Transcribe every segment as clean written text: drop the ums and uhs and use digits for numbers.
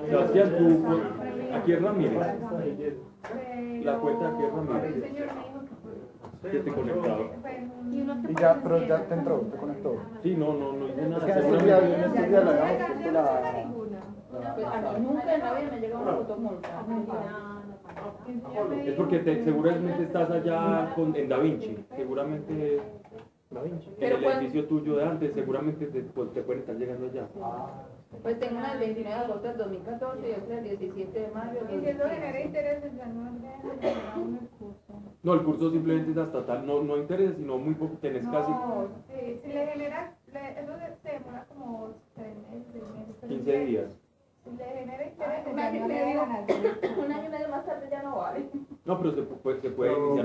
Sebastián, tú, aquí es Ramírez. La cuenta aquí es Ramírez. Ya te conectado. Y ya, pero ya te entró, te conectó. Sí, no hice nada. Es que en estos días le habíamos puesto Nunca en la vida me llega una fotomulta. Es porque seguramente estás allá en Da Vinci. Seguramente Da Vinci. En el edificio tuyo de antes, seguramente te pueden estar llegando allá. Pues tengo una del 29 de agosto del 2014 y otra del 17 de mayo. Y si eso genera intereses, ya no dejan el curso. No, el curso simplemente es hasta tal, no interesa, sino muy poco, tenés casi Sí, si le genera, eso se demora como 3 meses, 6 meses. 15 días. Si le genera intereses, Un ya año no y le medio, dejan al curso. un año y medio más tarde ya no vale. No, pero se puede iniciar. Bueno,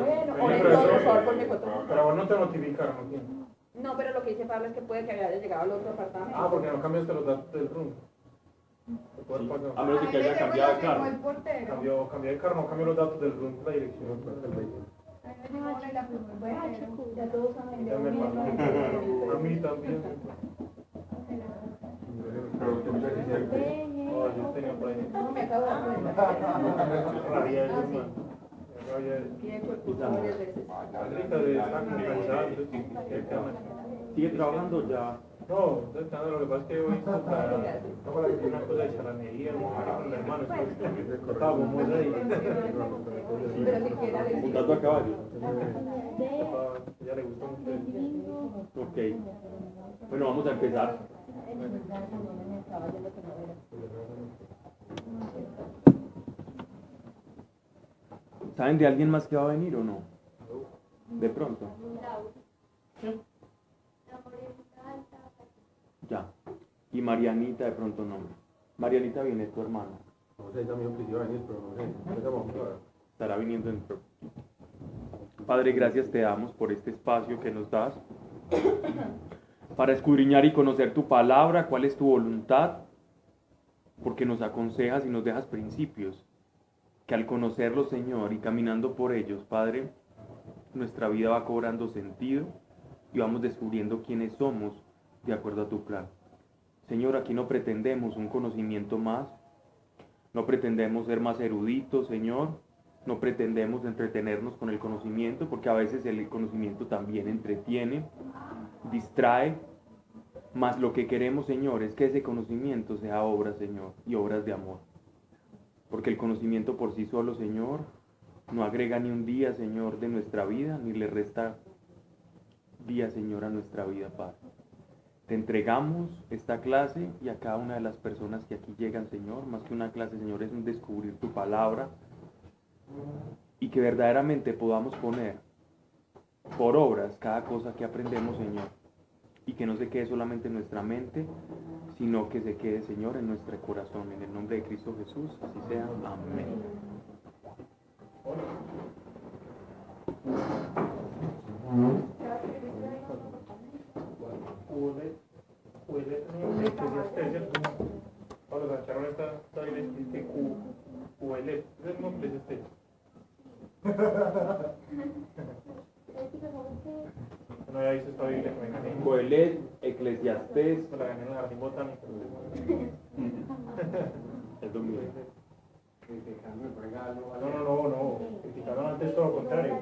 Pero por favor, ponme fotomulta. Pero vos no te notificaron, ¿no? No, pero lo que dice Pablo es que puede que haya llegado al otro apartamento. Ah, porque no cambiaste los datos del room. Sí, a menos de que haya cambiado de carro. El portero. Cambié de carro, no cambió los datos del room, la dirección del vehículo. Ya todos saben de Ya me dónde pasó. viene. A mí también. Oh, yo tenía por ahí. No me acabo de dar cuenta. Rabia eso, man. Rabia. Y he hecho el curso varias veces. Ahorita de estar cansado. Sigue trabajando ya. No, lo que pasa es que hoy una cosa de chalanería, con el hermano, estábamos muy ahí. Pero si quiera decir. Montando a caballo. Ya le gustó mucho. Ok. Bueno, vamos a empezar. ¿Saben de alguien más que va a venir o no? De pronto. Ya. Y Marianita de pronto no. Marianita viene tu hermana. No sé, también que iba a venir, pero no sé. Estará viniendo dentro. Padre, gracias te damos por este espacio que nos das para escudriñar y conocer tu palabra, cuál es tu voluntad, porque nos aconsejas y nos dejas principios, que al conocerlos, Señor, y caminando por ellos, Padre, nuestra vida va cobrando sentido y vamos descubriendo quiénes somos de acuerdo a tu plan. Señor, aquí no pretendemos un conocimiento más, no pretendemos ser más eruditos, Señor, no pretendemos entretenernos con el conocimiento, porque a veces el conocimiento también entretiene, distrae, mas lo que queremos, Señor, es que ese conocimiento sea obra, Señor, y obras de amor. Porque el conocimiento por sí solo, Señor, no agrega ni un día, Señor, de nuestra vida, ni le resta día, Señor, a nuestra vida, Padre. Te entregamos esta clase y a cada una de las personas que aquí llegan, Señor. Más que una clase, Señor, es un descubrir tu palabra y que verdaderamente podamos poner por obras cada cosa que aprendemos, Señor, y que no se quede solamente en nuestra mente, sino que se quede, Señor, en nuestro corazón. En el nombre de Cristo Jesús, así sea. Amén. Ahora sacaron esta directriz QL, es el nombre de este. No, ya hice esta Biblia que me gané. Coelet, Eclesiastés, Me la gané en el jardín botánico. el domingo. No. Criticaron antes todo lo contrario.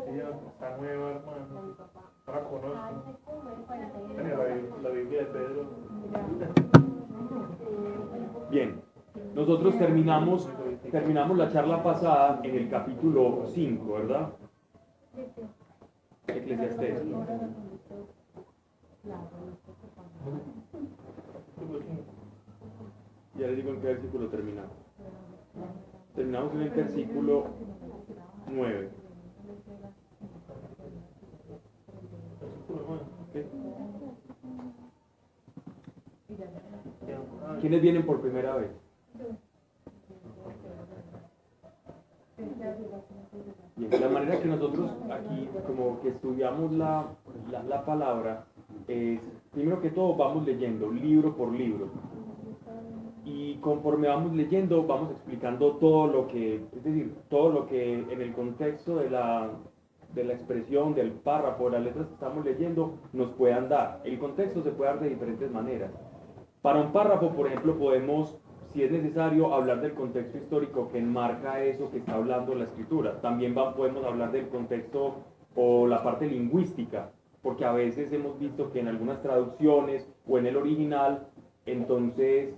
Ella está nueva, hermano. No la conozco. La Biblia de Pedro. Bien, nosotros terminamos la charla pasada en el capítulo 5, ¿verdad? Eclesiastés. Ya les digo en qué versículo terminamos. Terminamos en el versículo 9. ¿Okay? ¿Quiénes vienen por primera vez? Bien, la manera que nosotros aquí como que estudiamos la palabra es, primero que todo, vamos leyendo libro por libro. Y conforme vamos leyendo, vamos explicando todo lo que, es decir, todo lo que en el contexto de la expresión, del párrafo, de las letras que estamos leyendo, nos puedan dar. El contexto se puede dar de diferentes maneras. Para un párrafo, por ejemplo, podemos, si es necesario, hablar del contexto histórico que enmarca eso que está hablando la escritura. También podemos hablar del contexto o la parte lingüística, porque a veces hemos visto que en algunas traducciones o en el original, entonces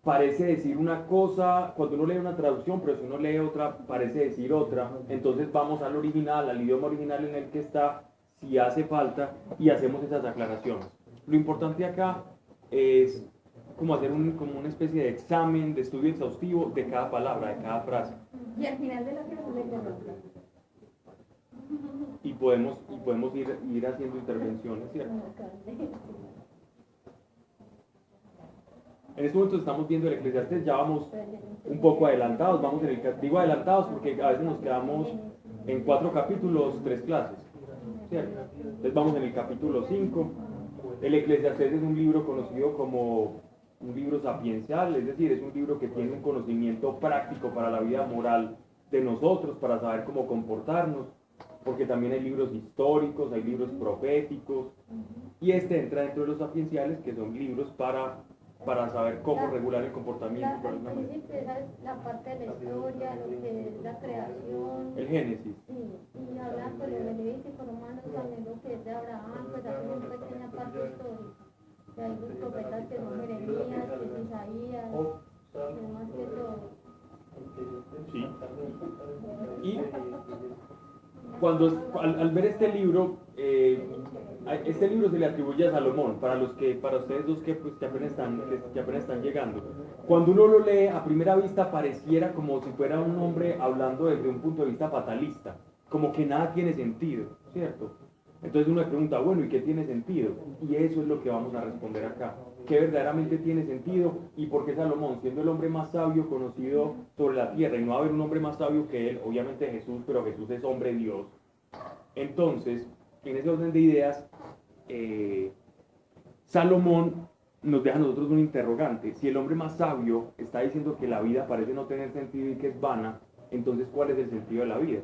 parece decir una cosa cuando uno lee una traducción, pero si uno lee otra, parece decir otra. Entonces vamos al original, al idioma original en el que está, si hace falta, y hacemos esas aclaraciones. Lo importante acá es como hacer como una especie de examen, de estudio exhaustivo de cada palabra, de cada frase. Y al final de la clase le pregunto. Y podemos ir haciendo intervenciones, ¿cierto? En este momento estamos viendo el Eclesiastés, ya vamos un poco adelantados, digo adelantados porque a veces nos quedamos en 4 capítulos, 3 clases, ¿cierto? Entonces vamos en el capítulo 5. El Eclesiastés es un libro conocido como un libro sapiencial, es decir, es un libro que tiene un conocimiento práctico para la vida moral de nosotros, para saber cómo comportarnos, porque también hay libros históricos, hay libros proféticos, y este entra dentro de los sapienciales, que son libros para saber cómo regular el comportamiento. Al principio es la parte de la historia, lo que es la creación. El Génesis. Sí, y hablan pues de Levítico, Romanos, también lo que es de Abraham, pues hacen una pequeña parte histórica. Y hay los profetas que son Jeremías, que es Isaías, que es más que todo. Sí. Y al ver este libro se le atribuye a Salomón, para ustedes dos que apenas están llegando. Cuando uno lo lee, a primera vista pareciera como si fuera un hombre hablando desde un punto de vista fatalista, como que nada tiene sentido, ¿cierto? Entonces uno le pregunta, bueno, ¿y qué tiene sentido? Y eso es lo que vamos a responder acá. ¿Qué verdaderamente tiene sentido? ¿Y por qué Salomón, siendo el hombre más sabio conocido sobre la tierra, y no va a haber un hombre más sabio que él, obviamente Jesús, pero Jesús es hombre Dios? Entonces, en ese orden de ideas, Salomón nos deja a nosotros un interrogante. Si el hombre más sabio está diciendo que la vida parece no tener sentido y que es vana, entonces ¿cuál es el sentido de la vida?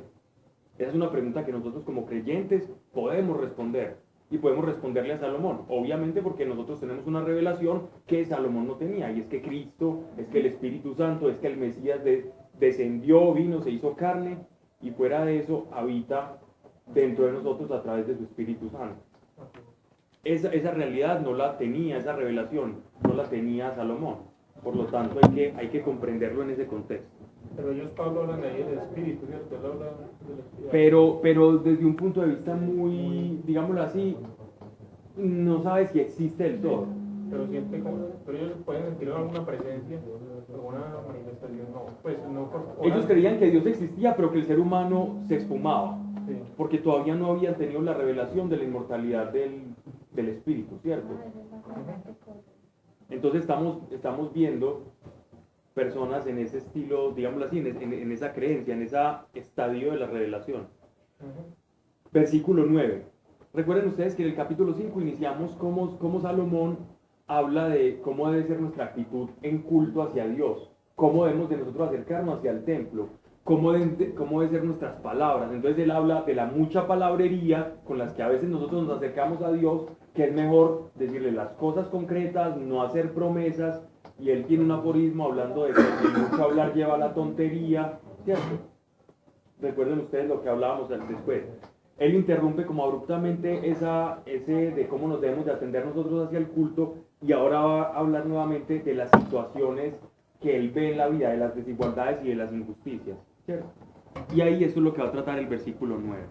Esa es una pregunta que nosotros como creyentes podemos responder, y podemos responderle a Salomón, obviamente porque nosotros tenemos una revelación que Salomón no tenía, y es que Cristo, es que el Espíritu Santo, es que el Mesías descendió, vino, se hizo carne, y fuera de eso habita dentro de nosotros a través de su Espíritu Santo. Esa realidad no la tenía, esa revelación no la tenía Salomón, por lo tanto hay que comprenderlo en ese contexto. Pero ellos, Pablo, hablan ahí del espíritu, ¿cierto? Él habla del espíritu. Pero desde un punto de vista muy, digámoslo así, no sabe si existe del todo. Pero ellos pueden sentir alguna presencia, alguna manifestación, no. Pues no por Ellos creían que Dios existía, pero que el ser humano se esfumaba, sí. porque todavía no habían tenido la revelación de la inmortalidad del espíritu, ¿cierto? Entonces estamos viendo personas en ese estilo, digámoslo así, en esa creencia, en ese estadio de la revelación. Versículo 9. Recuerden ustedes que en el capítulo 5 iniciamos cómo Salomón habla de cómo debe ser nuestra actitud en culto hacia Dios, cómo debemos de nosotros acercarnos hacia el templo, cómo deben ser nuestras palabras. Entonces él habla de la mucha palabrería con las que a veces nosotros nos acercamos a Dios, que es mejor decirle las cosas concretas, no hacer promesas. Y él tiene un aforismo hablando de que el mucho hablar lleva a la tontería, ¿cierto? Recuerden ustedes lo que hablábamos después. Él interrumpe como abruptamente ese de cómo nos debemos de atender nosotros hacia el culto, y ahora va a hablar nuevamente de las situaciones que él ve en la vida, de las desigualdades y de las injusticias, ¿cierto? Y ahí eso es lo que va a tratar el versículo 9.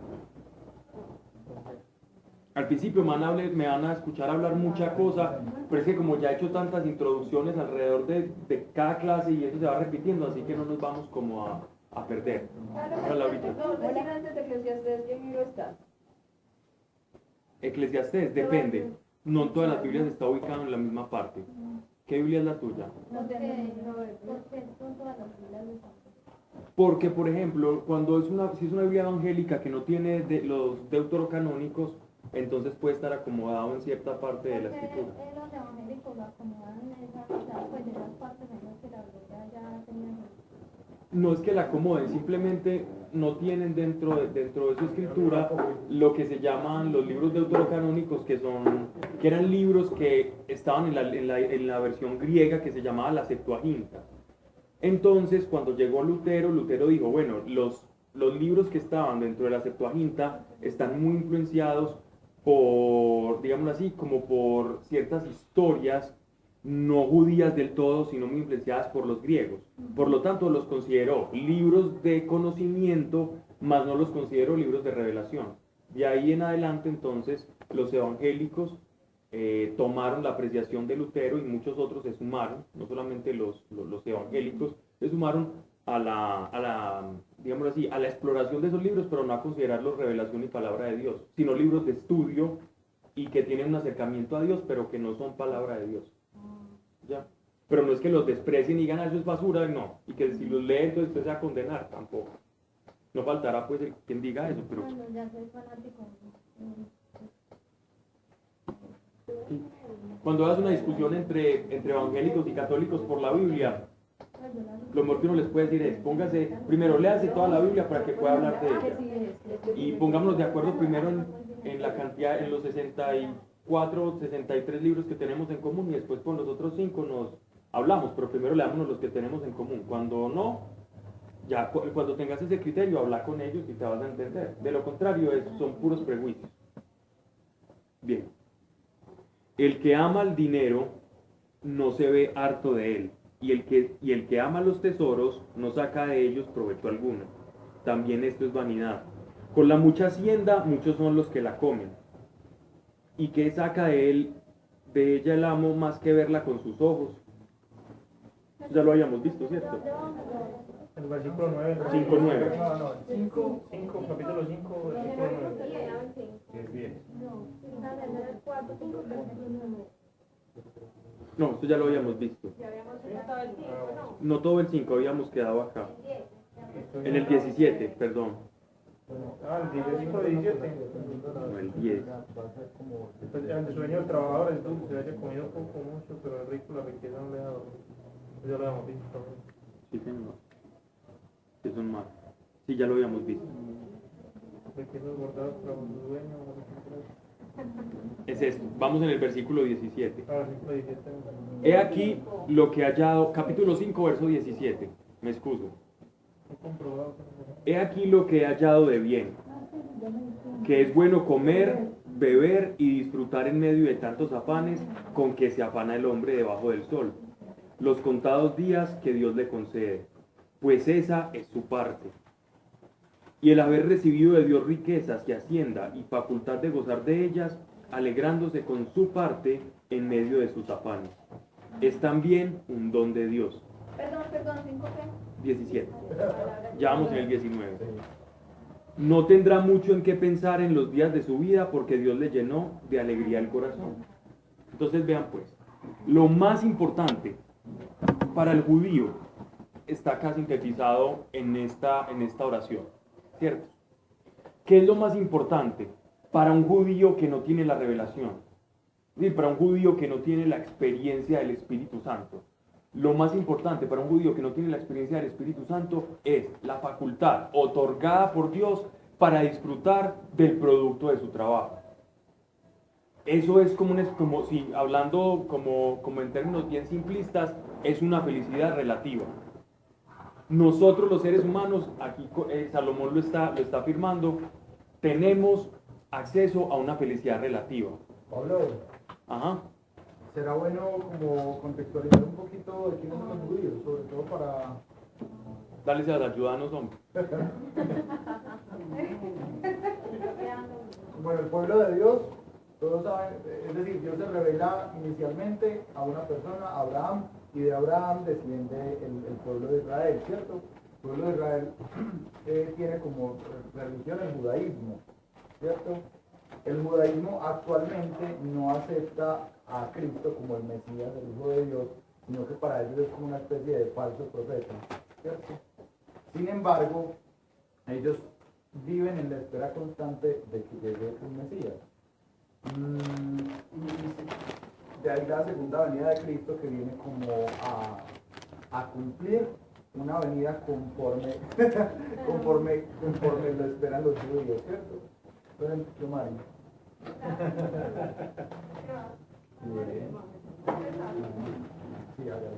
Al principio me van a escuchar hablar mucha cosa, pero es que como ya he hecho tantas introducciones alrededor de cada clase y eso se va repitiendo, así que no nos vamos como a perder. Hola, ahorita. Antes de Eclesiastés, ¿qué libro está? Eclesiastés, depende. No todas las Biblias están ubicadas en la misma parte. ¿Qué Biblia es la tuya? Porque son todas las Biblias de San Juan. Porque, por ejemplo, si es una Biblia evangélica que no tiene los deuterocanónicos, entonces puede estar acomodado en cierta parte de la escritura. Los evangélicos lo acomodan en esa, pues de esas partes en las No es que la acomoden, simplemente no tienen dentro de su escritura lo que se llaman los libros deuterocanónicos, que eran libros que estaban en la versión griega que se llamaba la Septuaginta. Entonces, cuando llegó Lutero, Lutero dijo, bueno, los libros que estaban dentro de la Septuaginta están muy influenciados por, digámoslo así, como por ciertas historias no judías del todo, sino muy influenciadas por los griegos. Por lo tanto, los consideró libros de conocimiento, más no los consideró libros de revelación. De ahí en adelante, entonces, los evangélicos tomaron la apreciación de Lutero y muchos otros se sumaron, no solamente los evangélicos, se sumaron digámoslo así, a la exploración de esos libros, pero no a considerarlos revelación y palabra de Dios, sino libros de estudio y que tienen un acercamiento a Dios, pero que no son palabra de Dios. ¿Ya? Pero no es que los desprecien y digan, eso es basura, no, y que si los lee entonces usted se va a condenar, tampoco. No faltará pues quien diga eso, pero... Bueno, ya soy fanático. Cuando hagas una discusión entre evangélicos y católicos por la Biblia, lo mejor que uno les puede decir es, póngase, primero léase toda la Biblia para que pueda hablar de ella. Y pongámonos de acuerdo primero en la cantidad, en los 64, 63 libros que tenemos en común y después con los otros 5 nos hablamos, pero primero leámonos los que tenemos en común. Cuando no, ya cuando tengas ese criterio, habla con ellos y te vas a entender. De lo contrario, son puros prejuicios. Bien. El que ama el dinero no se ve harto de él, y el que ama los tesoros no saca de ellos provecho alguno. También esto es vanidad. Con la mucha hacienda, muchos son los que la comen. ¿Y qué saca de ella el amo más que verla con sus ojos? Ya lo habíamos visto, ¿cierto? El versículo 9. 5:9. No, 5, capítulo 5, versículo 9. Es 10. No, esto ya lo habíamos visto. No todo el 5, habíamos quedado acá. En el 17, perdón. El versículo 17. No, el 10. Pues, el sueño del trabajador es dulce, se haya comido poco o mucho, pero el rico la riqueza no le da dolor. Ya lo habíamos visto también. Sí, señor. Que son más. Sí, ya lo habíamos visto. Riquezas guardadas para su dueño. Es esto. Vamos en el versículo 17. Versículo 17. He aquí lo que ha hallado, capítulo 5, verso 17. Me excuso. He aquí lo que he hallado de bien, que es bueno comer, beber y disfrutar en medio de tantos afanes con que se afana el hombre debajo del sol, los contados días que Dios le concede, pues esa es su parte. Y el haber recibido de Dios riquezas y hacienda y facultad de gozar de ellas, alegrándose con su parte en medio de sus afanes, es también un don de Dios. Perdón, 5 17. Ya vamos en el 19. No tendrá mucho en qué pensar en los días de su vida porque Dios le llenó de alegría el corazón. Entonces vean pues, lo más importante para el judío está acá sintetizado en esta oración, ¿cierto? ¿Qué es lo más importante para un judío que no tiene la revelación? Es decir, para un judío que no tiene la experiencia del Espíritu Santo. Lo más importante para un judío que no tiene la experiencia del Espíritu Santo es la facultad otorgada por Dios para disfrutar del producto de su trabajo. Eso es como si, hablando como en términos bien simplistas, es una felicidad relativa. Nosotros los seres humanos, aquí Salomón lo está afirmando, tenemos acceso a una felicidad relativa. Pablo, Ajá. será bueno como contextualizar un poquito de quiénes son los judíos, sobre todo para... Dale, Seas, ayúdanos, hombre. Bueno, el pueblo de Dios, todos saben, es decir, Dios se revela inicialmente a una persona, a Abraham, y de Abraham desciende el pueblo de Israel, ¿cierto? El pueblo de Israel tiene como religión el judaísmo, ¿cierto? El judaísmo actualmente no acepta a Cristo como el Mesías, el Hijo de Dios, sino que para ellos es como una especie de falso profeta, ¿cierto? Sin embargo, ellos viven en la espera constante de que llegue un Mesías. Y de ahí la segunda venida de Cristo, que viene como a cumplir una venida conforme, conforme lo esperan los judíos, ¿cierto? Entonces, ¿qué más? Sí, a ver.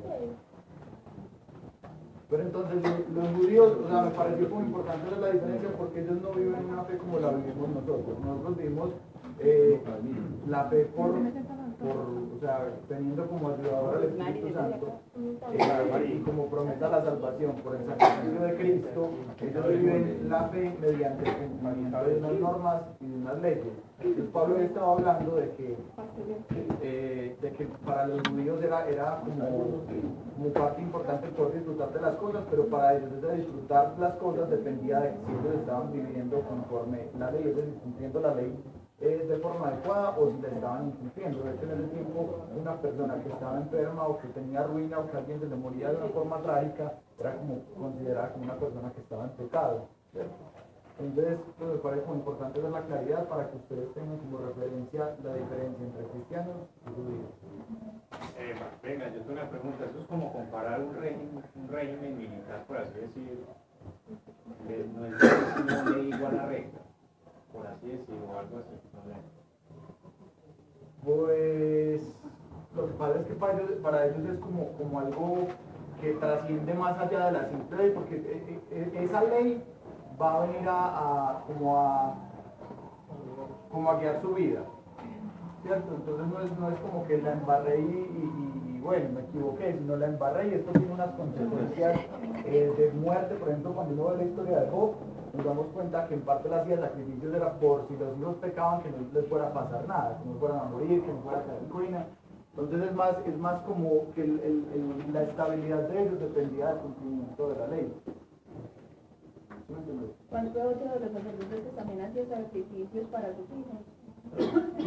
Pero entonces los judíos, o sea, me pareció muy importante ver la diferencia porque ellos no viven una fe como la vivimos nosotros. Nosotros vivimos la fe por, o sea, teniendo como ayudador al Espíritu Santo y como promesa la salvación por el sacrificio de Cristo. Ellos viven la fe mediante el cumplimiento de unas normas y de unas leyes. Entonces Pablo estaba hablando de que para los judíos era como parte importante poder disfrutar de las cosas, pero para ellos ese disfrutar las cosas dependía de si ellos estaban viviendo conforme la ley, es decir, cumpliendo la ley de forma adecuada o si la estaban incumpliendo. De hecho, en ese tiempo una persona que estaba enferma o que tenía ruina o que alguien se le moría de una forma trágica era como considerada como una persona que estaba en pecado, ¿cierto? Entonces, pues me parece muy importante ver la claridad para que ustedes tengan como referencia la diferencia entre cristianos y judíos. Venga, yo tengo una pregunta. Eso es como comparar un régimen militar, por así decirlo. No es una ley igual a recta, por así decirlo, o algo así. Pues lo que pasa es que para ellos es como algo que trasciende más allá de la simple ley, porque esa ley va a venir como a guiar su vida, ¿cierto? Entonces no es como que la embarré y bueno, me equivoqué, sino la embarré y esto tiene unas consecuencias de muerte. Por ejemplo, cuando uno ve la historia de Job, nos damos cuenta que en parte la hacía sacrificios era por si los hijos pecaban, que no les fuera a pasar nada, que no fueran a morir, que no fuera a caer en ruina. Entonces es más como que la estabilidad de ellos dependía del cumplimiento de la ley. ¿Cuál fue otro de los sacerdotes que también hacía sacrificios para sus hijos?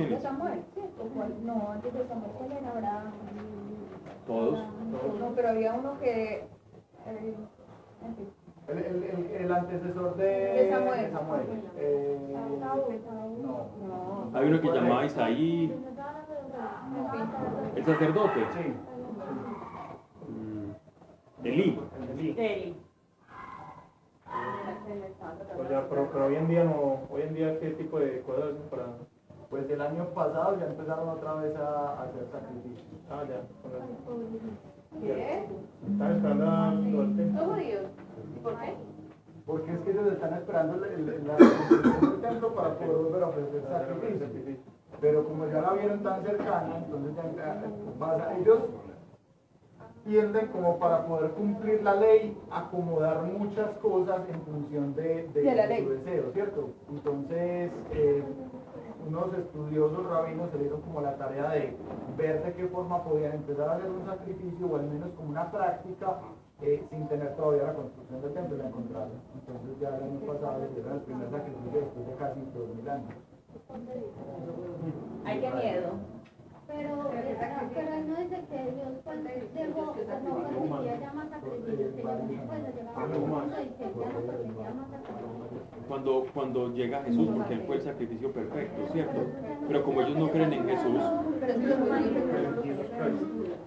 ¿De Samuel? ¿Cierto? No, antes de Samuel, ¿cuál era? Abraham. ¿Todos? No, pero había uno que... en fin. El antecesor De Samuel. de Samuel. No. Hay uno que llamaba Isaí, el sacerdote. Sí. Elí. Pero hoy en día no, hoy en día qué tipo de cosas hacen para... Pues el año pasado ya empezaron otra vez a hacer sacrificios. Ah, ya. ¿Qué? Están esperando a los ¿Los judíos? ¿Por qué? Porque es que ellos están esperando la reconstrucción del templo para poder volver a ofrecer sacrificios. Pero como ya la vieron tan cercana, entonces ellos tienden como para poder cumplir la ley, acomodar muchas cosas en función de su deseo, ¿cierto? Entonces, unos estudiosos rabinos se dieron como la tarea de ver de qué forma podían empezar a hacer un sacrificio o al menos como una práctica sin tener todavía la construcción del templo, la encontraron. Entonces ya el año pasado hicieron el primer sacrificio después de casi 2000 años. Ay, qué miedo. Pero él no dice que Dios cuando dejó, no permitía ya más sacrificios, que pues llegaba a un punto y que ya no permitía más sacrificios. Cuando llega Jesús, porque Él fue el sacrificio perfecto, ¿cierto? Pero como ellos no creen en Jesús,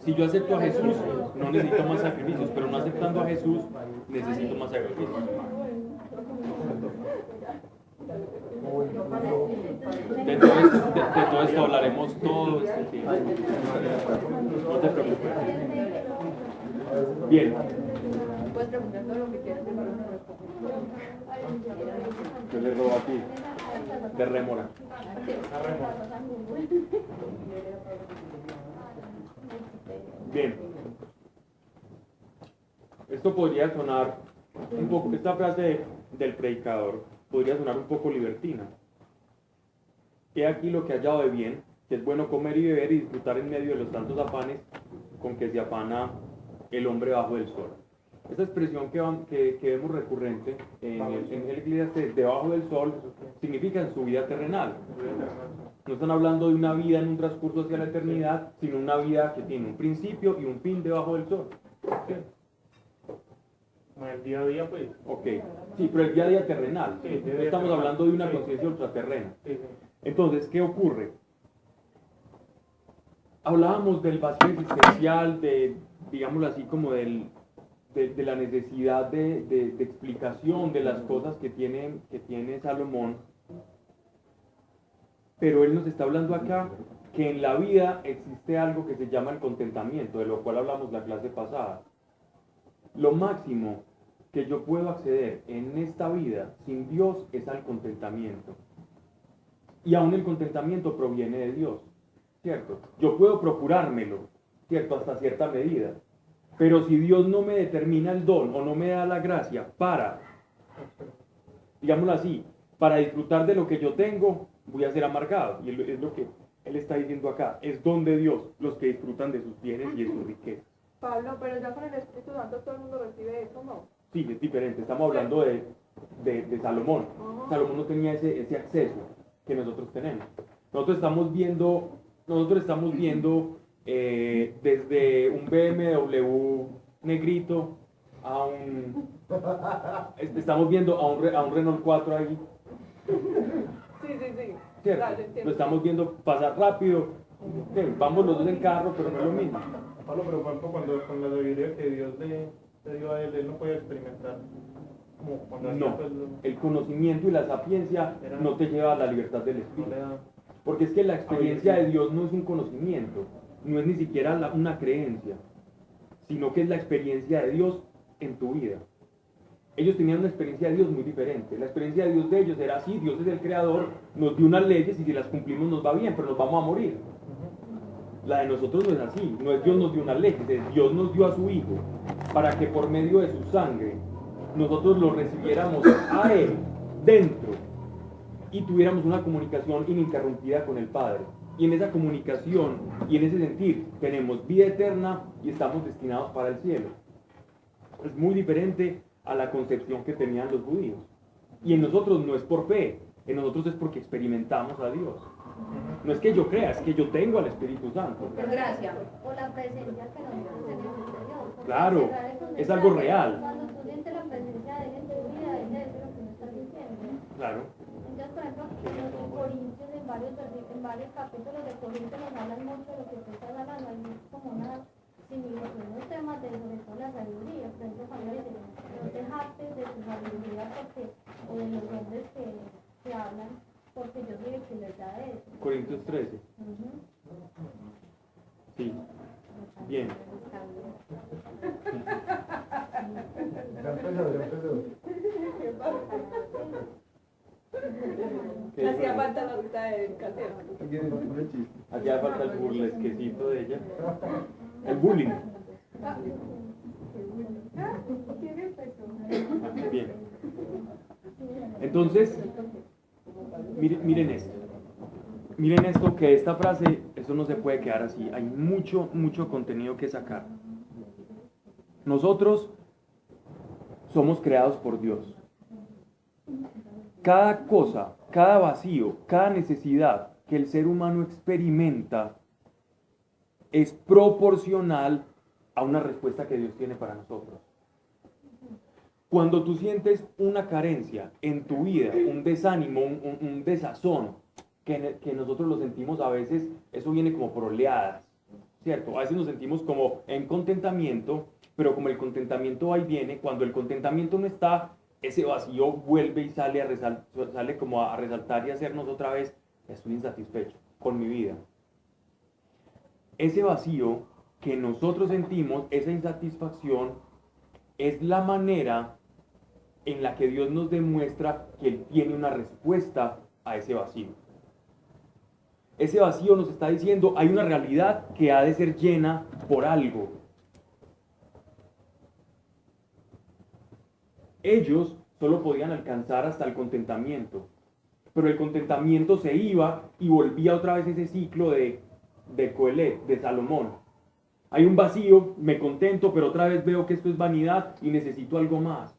si yo acepto a Jesús, no necesito más sacrificios, pero no aceptando a Jesús, necesito más sacrificios. De todo esto hablaremos todo este tiempo. No te preocupes. Bien. Puedes preguntar todo lo que quieras, pero no respondo. Yo le robo a ti. De rémora. Bien. Esto podría sonar un poco, esta frase del predicador podría sonar un poco libertina. He aquí lo que ha hallado de bien, que es bueno comer y beber y disfrutar en medio de los tantos afanes con que se afana el hombre bajo del sol. Esa expresión que vemos recurrente en el Eclesiastés, debajo del sol, significa en su vida terrenal. No están hablando de una vida en un transcurso hacia la eternidad, sino una vida que tiene un principio y un fin debajo del sol. ¿Sí? El día a día, pues. Ok, sí, pero el día a día terrenal. Sí, No estamos terrenal. hablando de una Sí. conciencia ultraterrena. Sí. Entonces, ¿qué ocurre? Hablábamos del vacío existencial, digámoslo así, como del de la necesidad de explicación de las cosas que tiene Salomón, pero él nos está hablando acá que en la vida existe algo que se llama el contentamiento, de lo cual hablamos la clase pasada. Lo máximo que yo puedo acceder en esta vida sin Dios es al contentamiento. Y aún el contentamiento proviene de Dios, ¿cierto? Yo puedo procurármelo, ¿cierto? Hasta cierta medida. Pero si Dios no me determina el don o no me da la gracia para, digámoslo así, para disfrutar de lo que yo tengo, voy a ser amargado. Y es lo que él está diciendo acá. Es don de Dios los que disfrutan de sus bienes y de sus riquezas. Pablo, pero ya con el Espíritu Santo todo el mundo recibe eso, ¿no? Sí, es diferente. Estamos hablando de Salomón. Salomón no tenía ese acceso que nosotros tenemos. Nosotros estamos viendo desde un BMW negrito a estamos viendo a un Renault 4 ahí. Sí. ¿Cierto? Dale, entiendo. Lo estamos viendo pasar rápido. Vamos los dos en carro, pero no es lo mismo. Pablo, pero por ejemplo, cuando con la sabiduría que Dios le dio a él no podía experimentar. Como cuando No, hacía, pues, el conocimiento y la sapiencia no te lleva a la libertad del no espíritu. le da. Porque es que la experiencia de Dios no es un conocimiento, no es ni siquiera una creencia, sino que es la experiencia de Dios en tu vida. Ellos tenían una experiencia de Dios muy diferente. La experiencia de Dios de ellos era así: Dios es el creador, nos dio unas leyes y si las cumplimos nos va bien, pero nos vamos a morir. La de nosotros no es así, no es Dios nos dio unas leyes, es Dios nos dio a su Hijo para que por medio de su sangre nosotros lo recibiéramos a Él dentro y tuviéramos una comunicación ininterrumpida con el Padre. Y en esa comunicación y en ese sentir tenemos vida eterna y estamos destinados para el cielo. Es muy diferente a la concepción que tenían los judíos. Y en nosotros no es por fe, en nosotros es porque experimentamos a Dios. No es que yo crea, es que yo tengo al Espíritu Santo. Por gracia. O la presencia que nosotros tenemos en Dios. Porque Claro, cerrar el es algo conectar, real. Cuando tú sientes la presencia de Él en tu vida, ella es lo que me estás diciendo. Claro. Entonces, por ejemplo, en Corintios, en varios capítulos de Corintios nos hablan mucho de lo que tú estás hablando, hay como una similitud, unos temas de sobre todo la sabiduría. Por ejemplo, cuando dice, no te jactes de tu sabiduría porque, o de los hombres que hablan, porque yo soy el que les da eso. Corintios 13. Sí. Bien. Ya empezó. ¿Qué Hacía es? falta la ruta del casero. Aquí hace falta el burlesquecito de ella. El bullying. ¿Tiene efecto? Bien. Entonces, miren esto. Miren esto, que esta frase, eso no se puede quedar así. Hay mucho contenido que sacar. Nosotros somos creados por Dios. Cada cosa, cada vacío, cada necesidad que el ser humano experimenta es proporcional a una respuesta que Dios tiene para nosotros. Cuando tú sientes una carencia en tu vida, un desánimo, un desazón, que nosotros lo sentimos a veces, eso viene como por oleadas, ¿cierto? A veces nos sentimos como en contentamiento, pero como el contentamiento va y viene, cuando el contentamiento no está, ese vacío vuelve y sale como a resaltar y hacernos otra vez, estoy insatisfecho con mi vida. Ese vacío que nosotros sentimos, esa insatisfacción, es la manera en la que Dios nos demuestra que Él tiene una respuesta a ese vacío. Ese vacío nos está diciendo, hay una realidad que ha de ser llena por algo. Ellos solo podían alcanzar hasta el contentamiento, pero el contentamiento se iba y volvía otra vez ese ciclo de Coelet, de Salomón. Hay un vacío, me contento, pero otra vez veo que esto es vanidad y necesito algo más.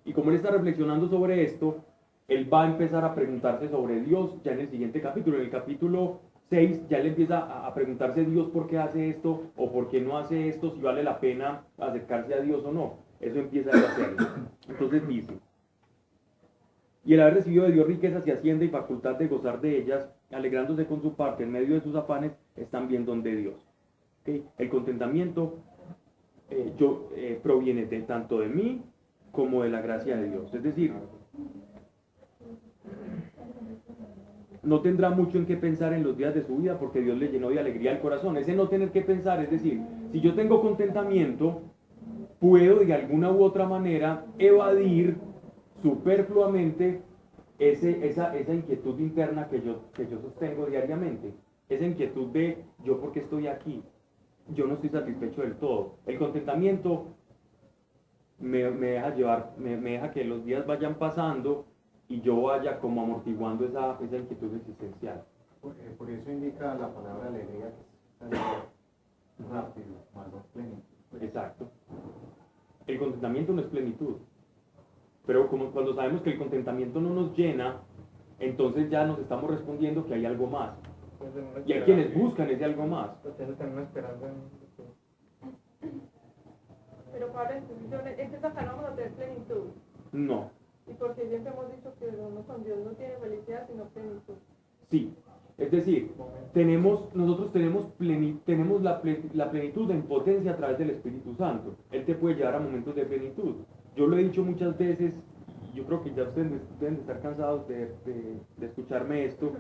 Y como él está reflexionando sobre esto, él va a empezar a preguntarse sobre Dios ya en el siguiente capítulo. En el capítulo 6 ya le empieza a preguntarse Dios por qué hace esto o por qué no hace esto, si vale la pena acercarse a Dios o no. Eso empieza a hacerlo. Entonces dice, y el haber recibido de Dios riquezas y hacienda y facultad de gozar de ellas, alegrándose con su parte en medio de sus afanes, están bien don de Dios. ¿Okay? El contentamiento proviene tanto de mí como de la gracia de Dios. Es decir, no tendrá mucho en qué pensar en los días de su vida porque Dios le llenó de alegría el corazón. Ese no tener que pensar, es decir, si yo tengo contentamiento, puedo de alguna u otra manera evadir superfluamente esa inquietud interna que yo sostengo diariamente. Esa inquietud de yo por qué estoy aquí, yo no estoy satisfecho del todo. El contentamiento me deja llevar, me deja que los días vayan pasando y yo vaya como amortiguando esa inquietud existencial. Por eso indica la palabra alegría que es rápido, más no plenitud. Exacto. El contentamiento no es plenitud. Pero como cuando sabemos que el contentamiento no nos llena, entonces ya nos estamos respondiendo que hay algo más. Y hay quienes buscan ese algo más. Pero Pablo, entonces acá no vamos a tener plenitud. No. Y porque siempre hemos dicho que uno con Dios no tiene felicidad, sino plenitud. Sí. Es decir, nosotros tenemos la plenitud en potencia a través del Espíritu Santo. Él te puede llevar a momentos de plenitud. Yo lo he dicho muchas veces, yo creo que ya ustedes deben de estar cansados de escucharme esto,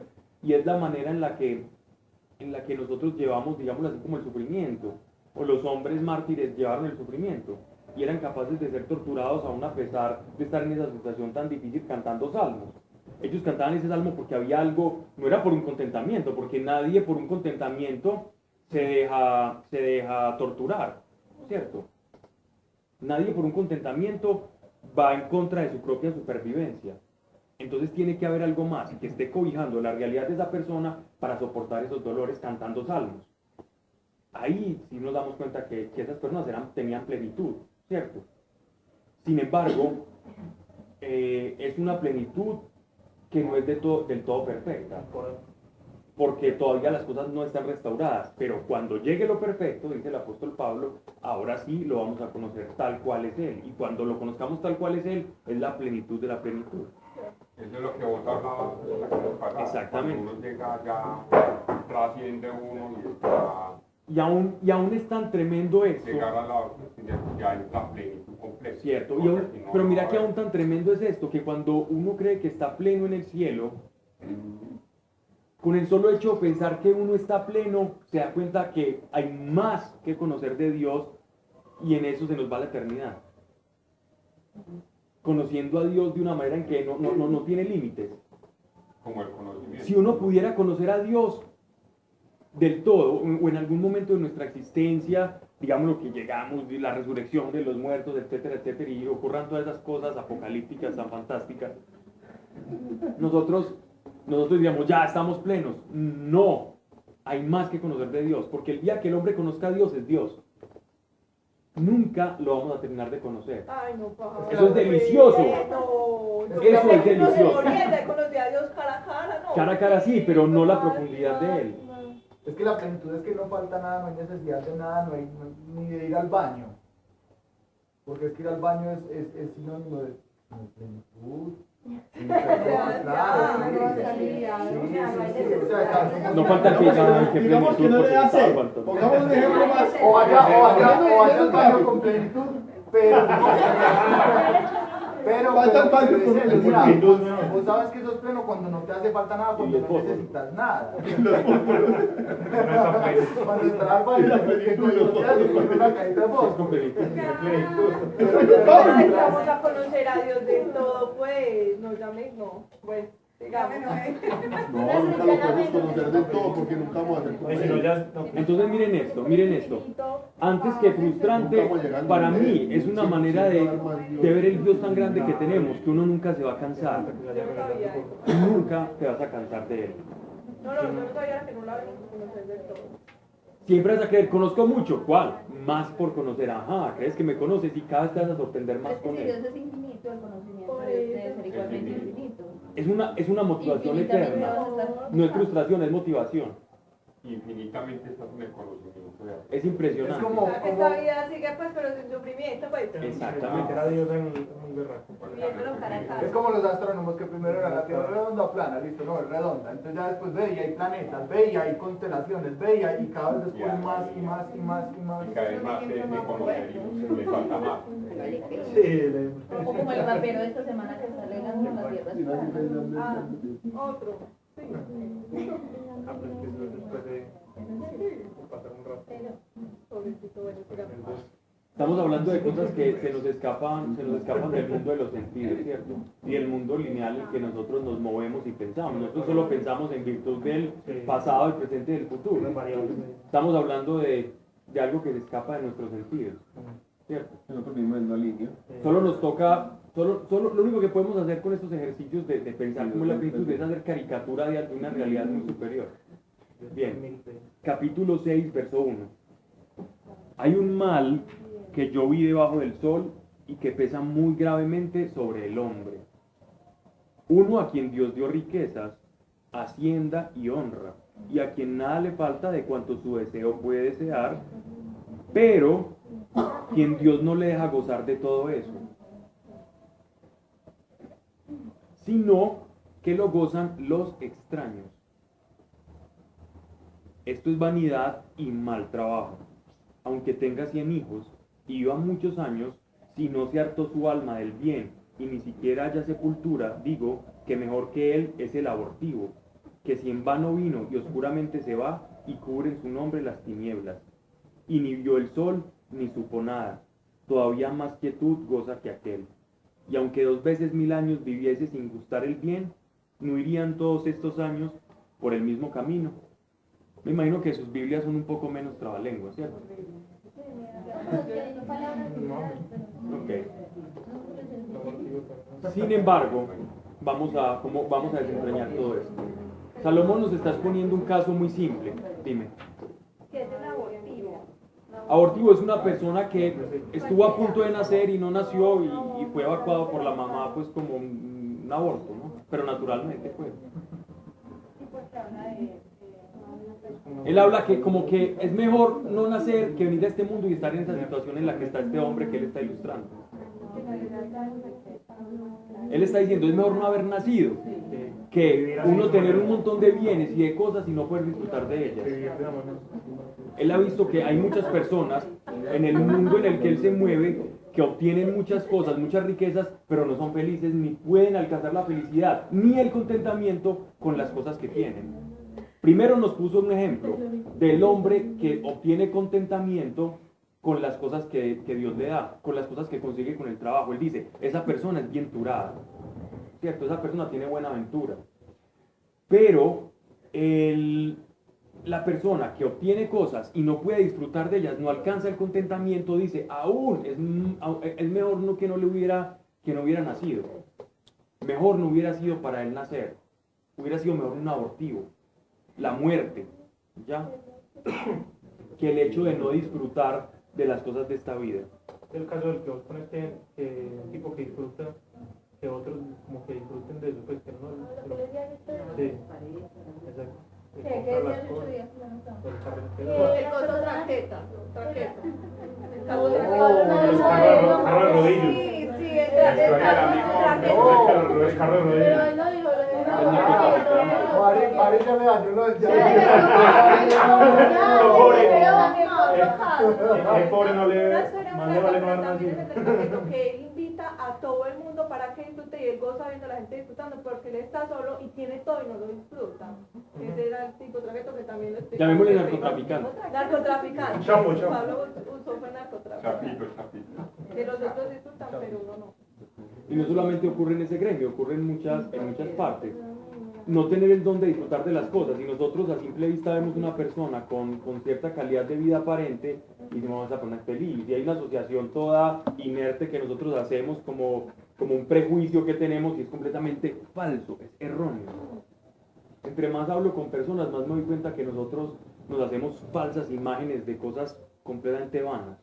y es la manera en la que nosotros llevamos, digamos así, como el sufrimiento, o los hombres mártires llevaron el sufrimiento, y eran capaces de ser torturados aún a pesar de estar en esa situación tan difícil cantando salmos. Ellos cantaban ese salmo porque había algo, no era por un contentamiento, porque nadie por un contentamiento se deja torturar, ¿cierto? Nadie por un contentamiento va en contra de su propia supervivencia. Entonces tiene que haber algo más que esté cobijando la realidad de esa persona para soportar esos dolores cantando salmos. Ahí sí nos damos cuenta que esas personas tenían plenitud, ¿cierto? Sin embargo, es una plenitud que no es del todo perfecta, porque todavía las cosas no están restauradas, pero cuando llegue lo perfecto, dice el apóstol Pablo, ahora sí lo vamos a conocer tal cual es Él, y cuando lo conozcamos tal cual es Él, es la plenitud de la plenitud. Eso es lo que vos hablabas en la clase pasada. Exactamente. Cuando uno llega ya, trasciende uno y está... Y aún es tan tremendo esto. Llegar a ya es la plenitud completa. Cierto, Porque pero mira que aún tan tremendo es esto, que cuando uno cree que está pleno en el cielo, con el solo hecho de pensar que uno está pleno, se da cuenta que hay más que conocer de Dios y en eso se nos va la eternidad. Conociendo a Dios de una manera en que no tiene límites. Como el conocimiento. Si uno pudiera conocer a Dios del todo, o en algún momento de nuestra existencia, digamos lo que llegamos, la resurrección de los muertos, etcétera, etcétera, y ocurran todas esas cosas apocalípticas tan fantásticas, nosotros diríamos, ya estamos plenos. No, hay más que conocer de Dios, porque el día que el hombre conozca a Dios es Dios. Nunca lo vamos a terminar de conocer. Ay, no, Pablo. Eso es delicioso. No, Eso es delicioso. Conocí a Dios cara a cara, no. Cara a cara sí, pero no la profundidad de Él. Es que la plenitud es que no falta nada, no hay necesidad de nada, ni de ir al baño. Porque es que ir al baño es sinónimo de plenitud. No falta que diga que digamos que no le hace. Pongamos un ejemplo más. O vaya al baño con plenitud, pero Falta el baño con plenitud. vos sabes que sos pleno cuando no te hace falta nada, cuando no necesitas nada. Cuando entras al baño, con una caída de voz. Vamos a conocer a Dios del todo, pues. No, ya mismo. Bueno, digamos. No, nunca lo podemos conocer del todo porque nunca vamos a hacer todo. Entonces miren esto. Antes que frustrante, para mí es una manera de ver el Dios tan grande que tenemos, que uno nunca se va a cansar. Nunca te vas a cansar de Él. No, yo no sabía que no la vamos a conocer del todo. Siempre vas a creer, conozco mucho. ¿Cuál? Más por conocer. Ajá, crees que me conoces y cada vez te vas a sorprender más con Si Él. Dios es infinito, el conocimiento debe ser igualmente infinito. Es una motivación Infinitamente eterna. vas a estar- No es frustración, es motivación. Infinitamente estás en el conocimiento de Dios. Es impresionante. Es como- Que esta vida sigue, pues, pero sin sufrimiento, pues. Exactamente. Era Dios en el berraco. Viéndolo cara a Es como los astrónomos que primero era la Tierra redonda o plana, listo, no, es redonda. Entonces ya después ve y hay planetas, ve y hay constelaciones, ve y cada vez después más y más y más y más. Y cada vez más de conocer y le falta más. Sí, O como el rapero de esta semana que está alegando la tierra es plana. Otro. Sí. pues que eso es después de pasar un rato. Pobrecito, bueno, sigamos. Estamos hablando de cosas que se nos escapan del mundo de los sentidos, ¿cierto? Y el mundo lineal en que nosotros nos movemos y pensamos. Nosotros solo pensamos en virtud del pasado, del presente y del futuro. Estamos hablando de algo que se escapa de nuestros sentidos, ¿cierto? Nosotros vivimos en una línea. Solo nos toca, lo único que podemos hacer con estos ejercicios de pensar como la plenitud es hacer caricatura de una realidad muy superior. Bien, capítulo 6, verso 1. Hay un mal que yo vi debajo del sol y que pesa muy gravemente sobre el hombre. Uno a quien Dios dio riquezas, hacienda y honra, y a quien nada le falta de cuanto su deseo puede desear, pero quien Dios no le deja gozar de todo eso, sino que lo gozan los extraños. Esto es vanidad y mal trabajo. Aunque tenga 100 hijos y viva muchos años, si no se hartó su alma del bien y ni siquiera haya sepultura, digo que mejor que él es el abortivo, que si en vano vino y oscuramente se va y cubre en su nombre las tinieblas, y ni vio el sol ni supo nada, todavía más quietud goza que aquel. Y aunque 2 veces 1000 años viviese sin gustar el bien, no irían todos estos años por el mismo camino. Me imagino que sus Biblias son un poco menos trabalenguas, ¿cierto? Okay. Sin embargo, vamos a desentrañar todo esto. Salomón nos está exponiendo un caso muy simple. Dime. ¿Qué es un abortivo? Abortivo es una persona que estuvo a punto de nacer y no nació y fue evacuado por la mamá pues como un aborto, ¿no? Pero naturalmente fue. Él habla que como que es mejor no nacer que venir a este mundo y estar en esa situación en la que está este hombre que él está ilustrando. Él está diciendo, es mejor no haber nacido que uno tener un montón de bienes y de cosas y no poder disfrutar de ellas. Él ha visto que hay muchas personas en el mundo en el que él se mueve que obtienen muchas cosas, muchas riquezas, pero no son felices ni pueden alcanzar la felicidad ni el contentamiento con las cosas que tienen. Primero nos puso un ejemplo del hombre que obtiene contentamiento con las cosas que Dios le da, con las cosas que consigue con el trabajo. Él dice, esa persona es bienturada, ¿cierto? Esa persona tiene buena aventura. Pero la persona que obtiene cosas y no puede disfrutar de ellas, no alcanza el contentamiento, dice, aún es mejor que no hubiera nacido. Mejor no hubiera sido para él nacer. Hubiera sido mejor un abortivo. La muerte, ¿ya? Que el hecho de no disfrutar de las cosas de esta vida. El caso del que vos pones que un tipo que disfruta, que otros como que disfruten de eso, pues que no. Sí, exacto. El coso traqueta. Carro de rodillos. Sí, sí, El carro de rodillos. Mari ya me dañó uno del El pobre no le vale no haber nacido. Que él invita a todo el mundo para que disfrute y él goza viendo a la gente disfrutando porque él está solo y tiene todo y no lo disfruta. Ese era el tipo traqueto que también lo explica. Llamémosle narcotraficante. Narcotraficante. Chapo. Pablo usó fue narcotraficante. Chapito. Que los otros disfrutan pero uno no. Y no solamente ocurre en ese gremio, ocurre en muchas partes. No tener el don de disfrutar de las cosas. Y nosotros a simple vista vemos una persona con cierta calidad de vida aparente y decimos, vamos a poner feliz. Y hay una asociación toda inerte que nosotros hacemos como un prejuicio que tenemos y es completamente falso, es erróneo. Entre más hablo con personas, más me doy cuenta que nosotros nos hacemos falsas imágenes de cosas completamente vanas.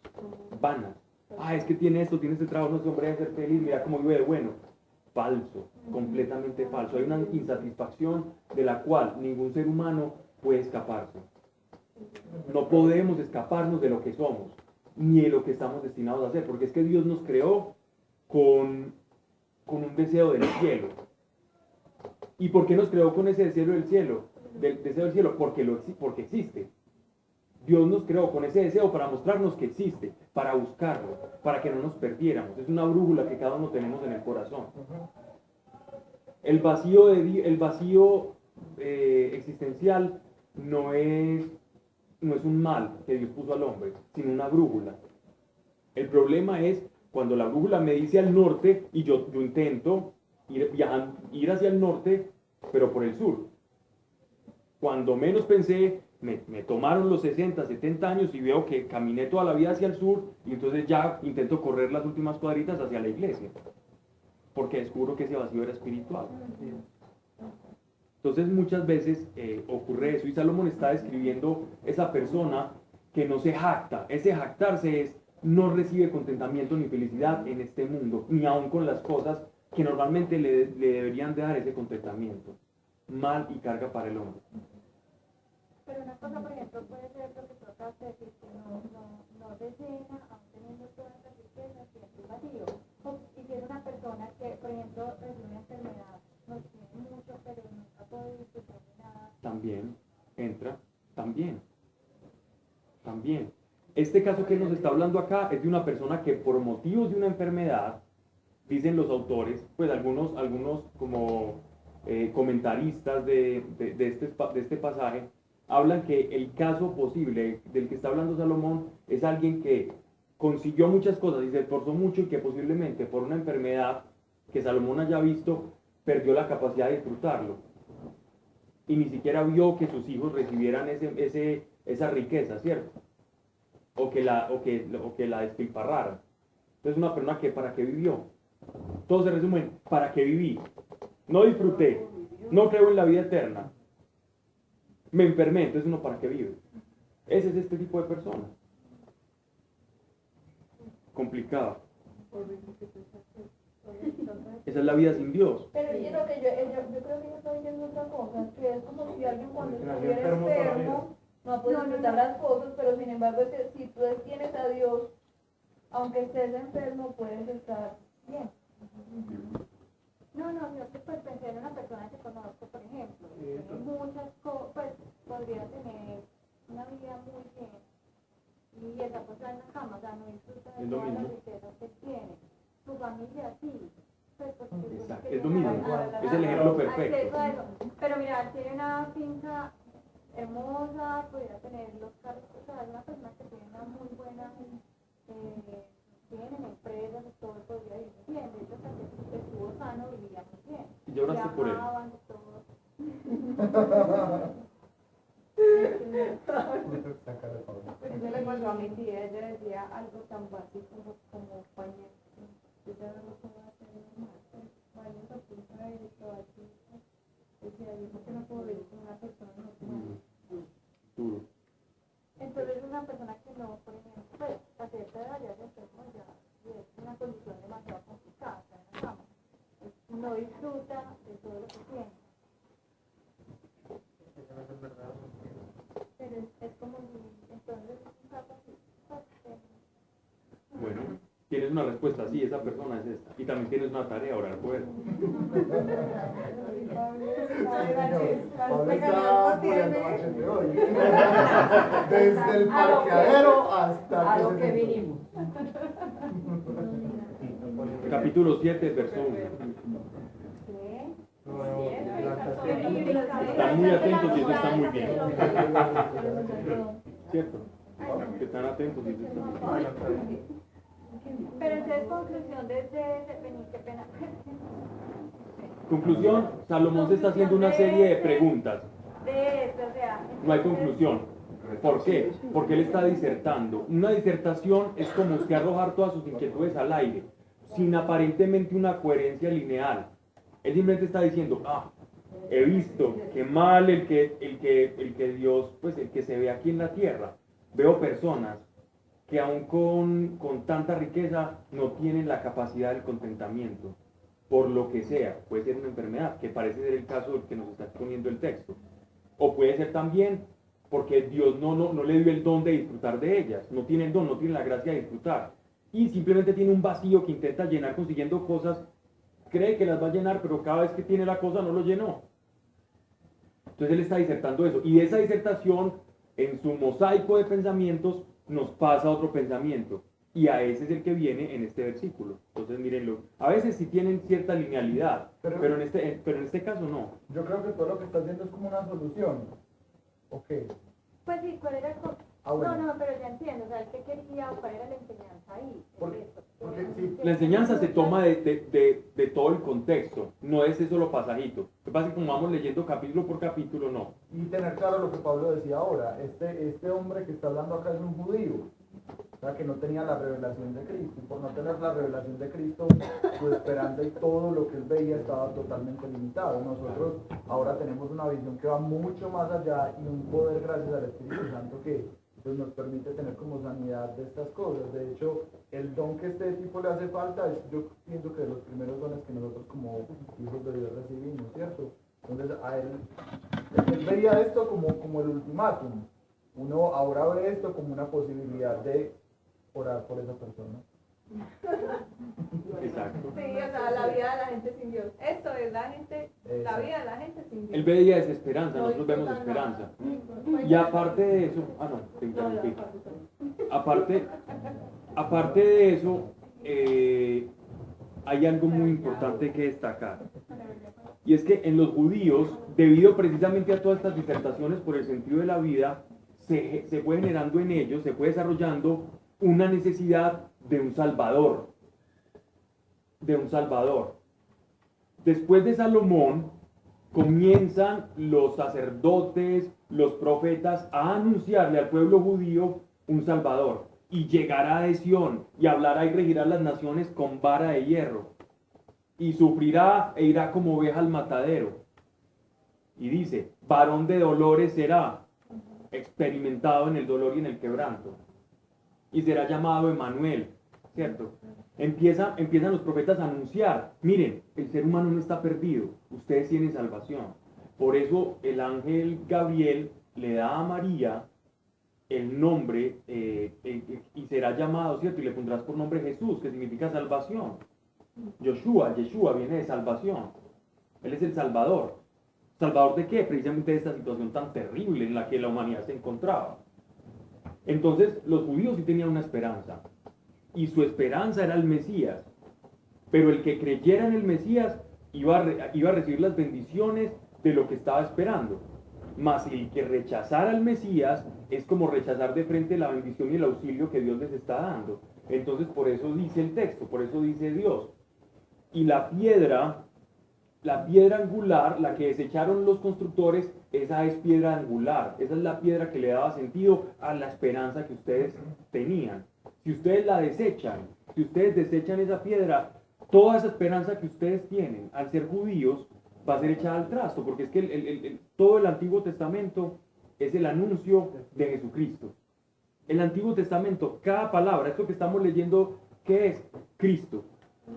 Es que tiene esto, tiene este trabajo, no se hombre debe ser feliz, mira cómo vive de bueno. Falso, completamente falso. Hay una insatisfacción de la cual ningún ser humano puede escaparse. No podemos escaparnos de lo que somos, ni de lo que estamos destinados a hacer, porque es que Dios nos creó con con un deseo del cielo. ¿Y por qué nos creó con ese deseo del cielo? Porque existe. Dios nos creó con ese deseo para mostrarnos que existe, para buscarlo, para que no nos perdiéramos. Es una brújula que cada uno tenemos en el corazón. El vacío existencial no es un mal que Dios puso al hombre, sino una brújula. El problema es cuando la brújula me dice al norte y yo intento ir hacia el norte, pero por el sur. Cuando menos pensé, me tomaron los 60, 70 años y veo que caminé toda la vida hacia el sur y entonces ya intento correr las últimas cuadritas hacia la iglesia, porque descubro que ese vacío era espiritual. Entonces muchas veces ocurre eso y Salomón está describiendo esa persona que no se jacta. Ese jactarse es no recibe contentamiento ni felicidad en este mundo, ni aun con las cosas que normalmente le deberían de dar ese contentamiento. Mal y carga para el hombre. Pero una cosa, por ejemplo, puede ser lo que tú acabas de decir, que no desea, aún teniendo todas las riquezas, siente un vacío. Y si es una persona que, por ejemplo, recibe una enfermedad, no tiene mucho, pero nunca puede disfrutar de nada. También entra, también. Este caso que nos está hablando acá es de una persona que por motivos de una enfermedad, dicen los autores, pues algunos como comentaristas de este pasaje, hablan que el caso posible del que está hablando Salomón es alguien que consiguió muchas cosas y se esforzó mucho y que posiblemente por una enfermedad que Salomón haya visto, perdió la capacidad de disfrutarlo. Y ni siquiera vio que sus hijos recibieran esa riqueza, ¿cierto? O que la despilfarraran. Entonces una persona que ¿para qué vivió? Todo se resume en ¿para qué viví? No disfruté, no creo en la vida eterna, me enfermé, entonces uno ¿para qué vive? Ese es este tipo de persona. Complicado. Esa es la vida sin Dios. Pero yo creo que yo creo que yo estoy diciendo otra cosa, que es como si alguien cuando estuviera enfermo toda la vida. enfermo no puede disfrutar las cosas, pero sin embargo si tú tienes a Dios, aunque estés enfermo, puedes estar bien. No, yo que pues pensé en una persona que conozco, por ejemplo, que tiene muchas cosas, pues podría tener una vida muy bien, y está posada en la cama, o sea, no disfruta de Es lo todas las mismo. riquezas que tiene. Su familia sí, pues porque Exacto, que es lo tiene mismo, a- es el ejemplo acceso perfecto. a eso. Pero mira, él tiene una finca hermosa, podría tener los carros, o sea, es una persona que tiene una muy buena, tienen empresas, todo podría ir bien, de hecho hasta que estuvo sano vivía muy bien. Y lloraste por él. Viajaban, todo. Pero eso le pasó a mi tía, ella decía algo tan básico como pañal. Ella no lo pudo hacer normal, pues vayas a punta de trabajo. Decía, dijo que no puedo vivir con una persona normal. Duro. Entonces una persona que no, por ejemplo, pues a cierta edad ya se enferma ya, y es una condición demasiado complicada, está en la cama. No disfruta de todo lo que tiene. Pero es como si, entonces es un caso así, pues, Bueno, tienes una respuesta, sí, esa persona es esta. Y también tienes una tarea, orar por él. Pablo está poniendo machete hoy. Desde el parqueadero hasta A lo que se sentó. vinimos. Capítulo 7, verso 1. Están muy atentos y eso está muy bien. ¿Cierto? Que están atentos y eso está muy bien. Pero entonces conclusión qué pena. Conclusión, Salomón se está haciendo una serie de preguntas. De esto, o sea. No hay conclusión. ¿Por qué? Porque él está disertando. Una disertación es como usted arrojar todas sus inquietudes al aire, sin aparentemente una coherencia lineal. Él simplemente está diciendo, he visto que mal el que Dios, pues el que se ve aquí en la tierra. Veo personas que aún con tanta riqueza no tienen la capacidad del contentamiento, por lo que sea. Puede ser una enfermedad, que parece ser el caso que nos está exponiendo el texto. O puede ser también porque Dios no le dio el don de disfrutar de ellas, no tiene el don, no tiene la gracia de disfrutar. Y simplemente tiene un vacío que intenta llenar consiguiendo cosas cree que las va a llenar, pero cada vez que tiene la cosa no lo llenó. Entonces él está disertando eso. Y esa disertación, en su mosaico de pensamientos, nos pasa otro pensamiento. Y a ese es el que viene en este versículo. Entonces mírenlo. A veces sí tienen cierta linealidad, pero en este caso no. Yo creo que todo lo que estás viendo es como una solución. Ok. Pues sí, ¿cuál era el Ah, bueno. No, pero ya entiendo, o sea, ¿qué quería o cuál era la enseñanza ahí? Porque sí. La enseñanza se toma de todo el contexto, no es ese solo pasajito. Lo que pasa es que como vamos leyendo capítulo por capítulo, no. Y tener claro lo que Pablo decía ahora, este hombre que está hablando acá es un judío, o sea, que no tenía la revelación de Cristo, y por no tener la revelación de Cristo, su esperanza y todo lo que él veía estaba totalmente limitado. Nosotros ahora tenemos una visión que va mucho más allá y un poder gracias al Espíritu Santo que pues, nos permite tener como sanidad de estas cosas. De hecho, el don que este tipo le hace falta es, yo pienso que de los primeros dones que nosotros como hijos de Dios recibimos, ¿cierto? Entonces a él veía esto como el ultimátum. Uno ahora ve esto como una posibilidad de orar por esa persona. Exacto. Sí, o sea, la vida de la gente sin Dios. Esto es la vida de la gente sin Dios. Él veía desesperanza, nosotros vemos esperanza. Y aparte de eso, te interrumpí. Aparte de eso, hay algo muy importante que destacar. Y es que en los judíos, debido precisamente a todas estas disertaciones por el sentido de la vida, se fue generando en ellos, se fue desarrollando una necesidad de un Salvador. De un Salvador. Después de Salomón, comienzan los sacerdotes, los profetas a anunciarle al pueblo judío un Salvador. Y llegará de Sión y hablará y regirá las naciones con vara de hierro. Y sufrirá e irá como oveja al matadero. Y dice, varón de dolores será, experimentado en el dolor y en el quebranto. Y será llamado Emmanuel, ¿cierto? Empiezan los profetas a anunciar, miren, el ser humano no está perdido, ustedes tienen salvación. Por eso el ángel Gabriel le da a María el nombre y será llamado, ¿cierto? Y le pondrás por nombre Jesús, que significa salvación. Yeshua viene de salvación. Él es el Salvador. ¿Salvador de qué? Precisamente de esta situación tan terrible en la que la humanidad se encontraba. Entonces, los judíos sí tenían una esperanza. Y su esperanza era el Mesías. Pero el que creyera en el Mesías iba a recibir las bendiciones de lo que estaba esperando. Mas el que rechazara al Mesías es como rechazar de frente la bendición y el auxilio que Dios les está dando. Entonces, por eso dice el texto, por eso dice Dios. Y la piedra angular, la que desecharon los constructores, esa es piedra angular. Esa es la piedra que le daba sentido a la esperanza que ustedes tenían. Si ustedes la desechan, si ustedes desechan esa piedra, toda esa esperanza que ustedes tienen al ser judíos va a ser echada al trasto, porque es que todo el Antiguo Testamento es el anuncio de Jesucristo. El Antiguo Testamento, cada palabra, esto que estamos leyendo, ¿qué es? Cristo.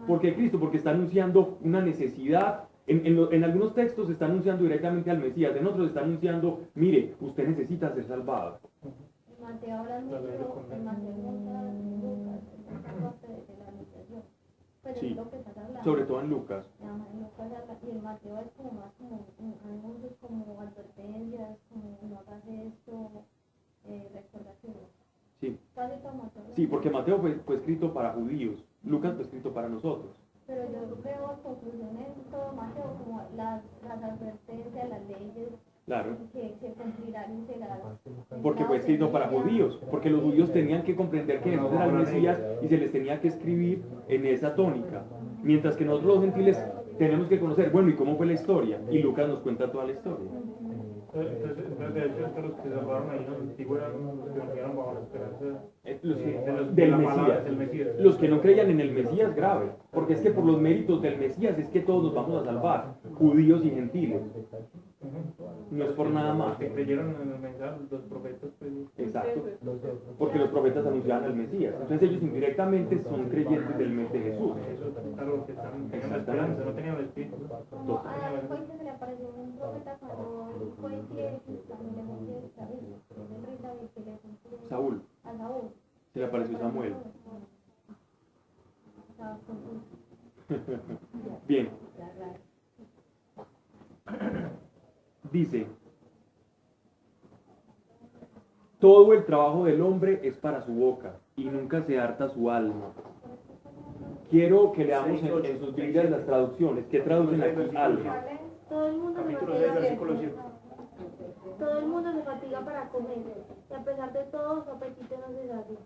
¿Por qué Cristo? Porque está anunciando una necesidad. En algunos textos está anunciando directamente al Mesías, en otros está anunciando, mire, usted necesita ser salvado. Mateo habla mucho, en Mateo muchas Lucas, esa parte de la anunciación. Pues Sí, es lo que estás hablando. sobre todo en Lucas. En Lucas habla, y en Mateo es como más como anuncios, como advertencias, como no hagas esto, recordatorios. Sí, Casi como Mateo. sí, porque Mateo fue escrito para judíos, Lucas fue escrito para nosotros. Pero yo veo conclusiones en todo Mateo, como las advertencias, las leyes, Claro, que se cumplirán y se las... porque fue escrito para judíos, porque los judíos tenían que comprender que Jesús era el Mesías y se les tenía que escribir en esa tónica. Mientras que nosotros los gentiles tenemos que conocer, bueno, ¿y cómo fue la historia? Y Lucas nos cuenta toda la historia. Entonces, de hecho, estos los que salvaron ahí en el antiguo eran los que volvieron bajo la esperanza Del la palabra Mesías. del Mesías. Los que no creían en el Mesías, grave. Porque es que por los méritos del Mesías es que todos nos vamos a salvar, judíos y gentiles. No es por nada más. Que creyeron en el mensaje, los profetas, pues. Exacto. Porque los profetas anunciaban al Mesías. Entonces ellos indirectamente son creyentes de Jesús. Eso, claro, que tenían la esperanza, no tenían el espíritu. Como a David fue que se le apareció un profeta cuando él fue fiel, también le fue fiel a David, que es el rey David, que le fue fiel Saúl, a Saúl. se le apareció Samuel. O sea, con- Bien. Bien. Dice, todo el trabajo del hombre es para su boca y nunca se harta su alma. Quiero que leamos en sus Biblias las traducciones. ¿Qué traducen aquí? Alma. Todo el mundo se Capítulo 6, fatiga, versículo 7. todo el mundo se fatiga para comer, y a pesar de todo su apetito no se sacia.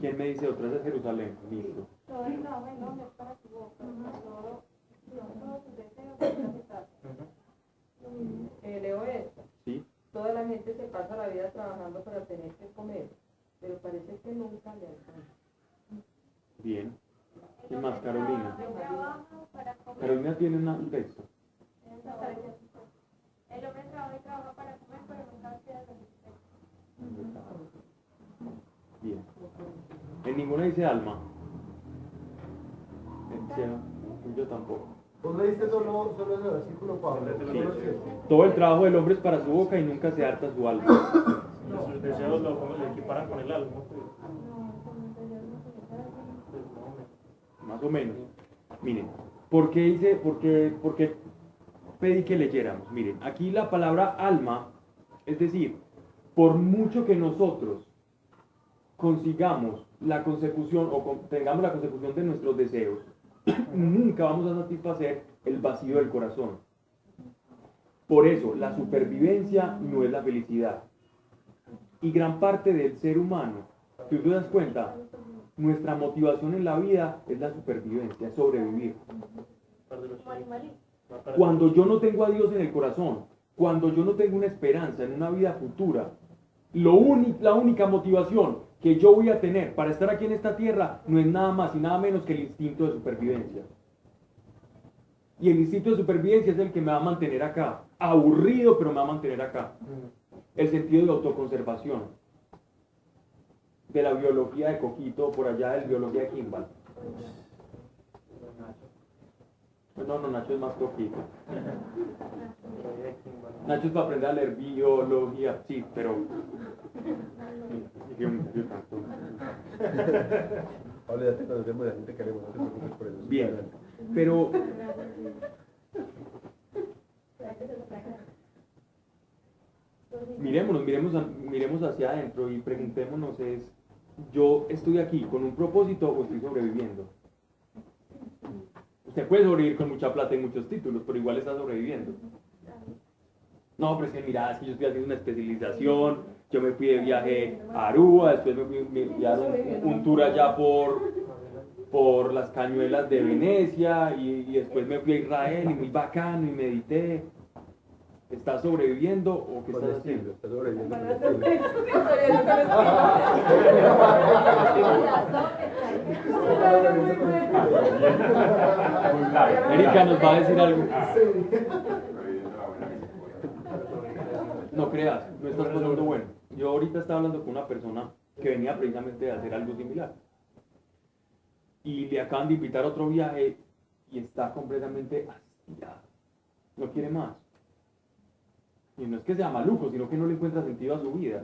¿Quién me dice otras de Jerusalén? Listo. Todo el trabajo del hombre es para su boca, todos sus deseos para su casa. Leo esto. ¿Sí? Toda la gente se pasa la vida trabajando para tener que comer, pero parece que nunca le alcanza. Bien. ¿Quién más? Carolina. Trabaja para comer. Carolina tiene un texto. El hombre trabaja y trabaja para comer, pero nunca queda satisfecho. Bien. En ninguna dice alma. Yo tampoco. ¿Vos leíste solo ese versículo, Pablo? Sí. Solo ese. Todo el trabajo del hombre es para su boca y nunca se harta su alma. Sus deseos lo equiparan con el alma. Pues. Más o menos. Miren, ¿por qué pedí que leyéramos? Miren, aquí la palabra alma, es decir, por mucho que nosotros consigamos la consecución tengamos la consecución de nuestros deseos, nunca vamos a satisfacer el vacío del corazón. Por eso, la supervivencia no es la felicidad. Y gran parte del ser humano, si tú te das cuenta, nuestra motivación en la vida es la supervivencia, es sobrevivir. Cuando yo no tengo a Dios en el corazón, cuando yo no tengo una esperanza en una vida futura, la única motivación que yo voy a tener para estar aquí en esta tierra no es nada más y nada menos que el instinto de supervivencia. Y el instinto de supervivencia es el que me va a mantener acá. Aburrido, pero me va a mantener acá. El sentido de autoconservación. De la biología de Coquito, por allá de la biología de Kimball. No, Nacho es más Coquito. Nacho es para aprender a leer biología, sí, pero... Pablo, ya te conocemos, ya te queremos, no te preocupes por eso. Bien, pero... Miremos hacia adentro y preguntémonos ¿yo estoy aquí con un propósito o estoy sobreviviendo? Usted puede sobrevivir con mucha plata y muchos títulos, pero igual está sobreviviendo. No, pero es que mira, es que yo estoy haciendo una especialización, yo me fui de viaje a Aruba, después me enviaron un tour allá por las cañuelas de Venecia y después me fui a Israel y muy bacano y medité. ¿Estás sobreviviendo o qué estás haciendo? Estás sobreviviendo. Erika nos va a decir algo. No creas, no estás pasando bueno. Yo ahorita estaba hablando con una persona que venía precisamente de hacer algo similar. Y le acaban de invitar a otro viaje y está completamente hastiado. No quiere más. Y no es que sea maluco, sino que no le encuentra sentido a su vida.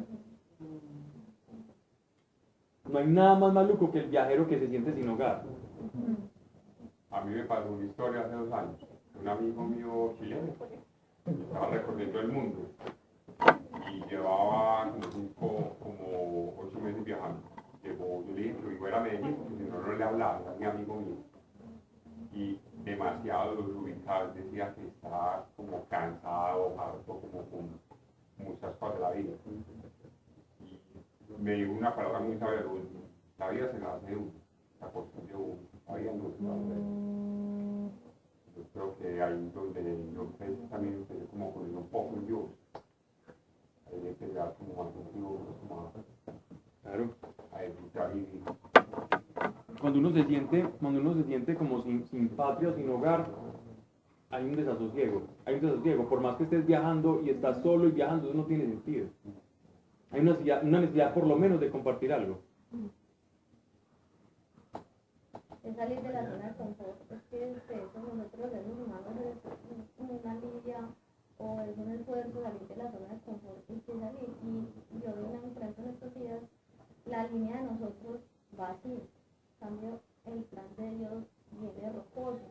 No hay nada más maluco que el viajero que se siente sin hogar. A mí me pasó una historia hace 2 años. Un amigo mío chileno estaba recorriendo el mundo y llevaba como 8 meses viajando. Yo le dije que iba a Medellín, porque si no le hablaba, era mi amigo mío. Y demasiado desubicado, decía que estaba como cansado, harto, como con muchas cosas de la vida. Y me dijo una palabra muy sabia: la vida se la hace uno, la construye uno, la vida no se la hace. Yo creo que ahí donde yo también empecé como con un poco en Dios. Ahí empecé a como más sentido, como a disfrutar y vivir. Cuando uno se siente como sin patria, sin hogar, hay un desasosiego. Por más que estés viajando y estás solo y viajando, eso no tiene sentido. Hay una necesidad por lo menos de compartir algo. Es salir de la zona de confort. Es que eso nosotros los seres humanos es una lidia o es un esfuerzo salir de la zona de confort y que salir. Y yo vi una diferencia en estos días, la línea de nosotros va así. En cambio, el plan de Dios viene rocoso,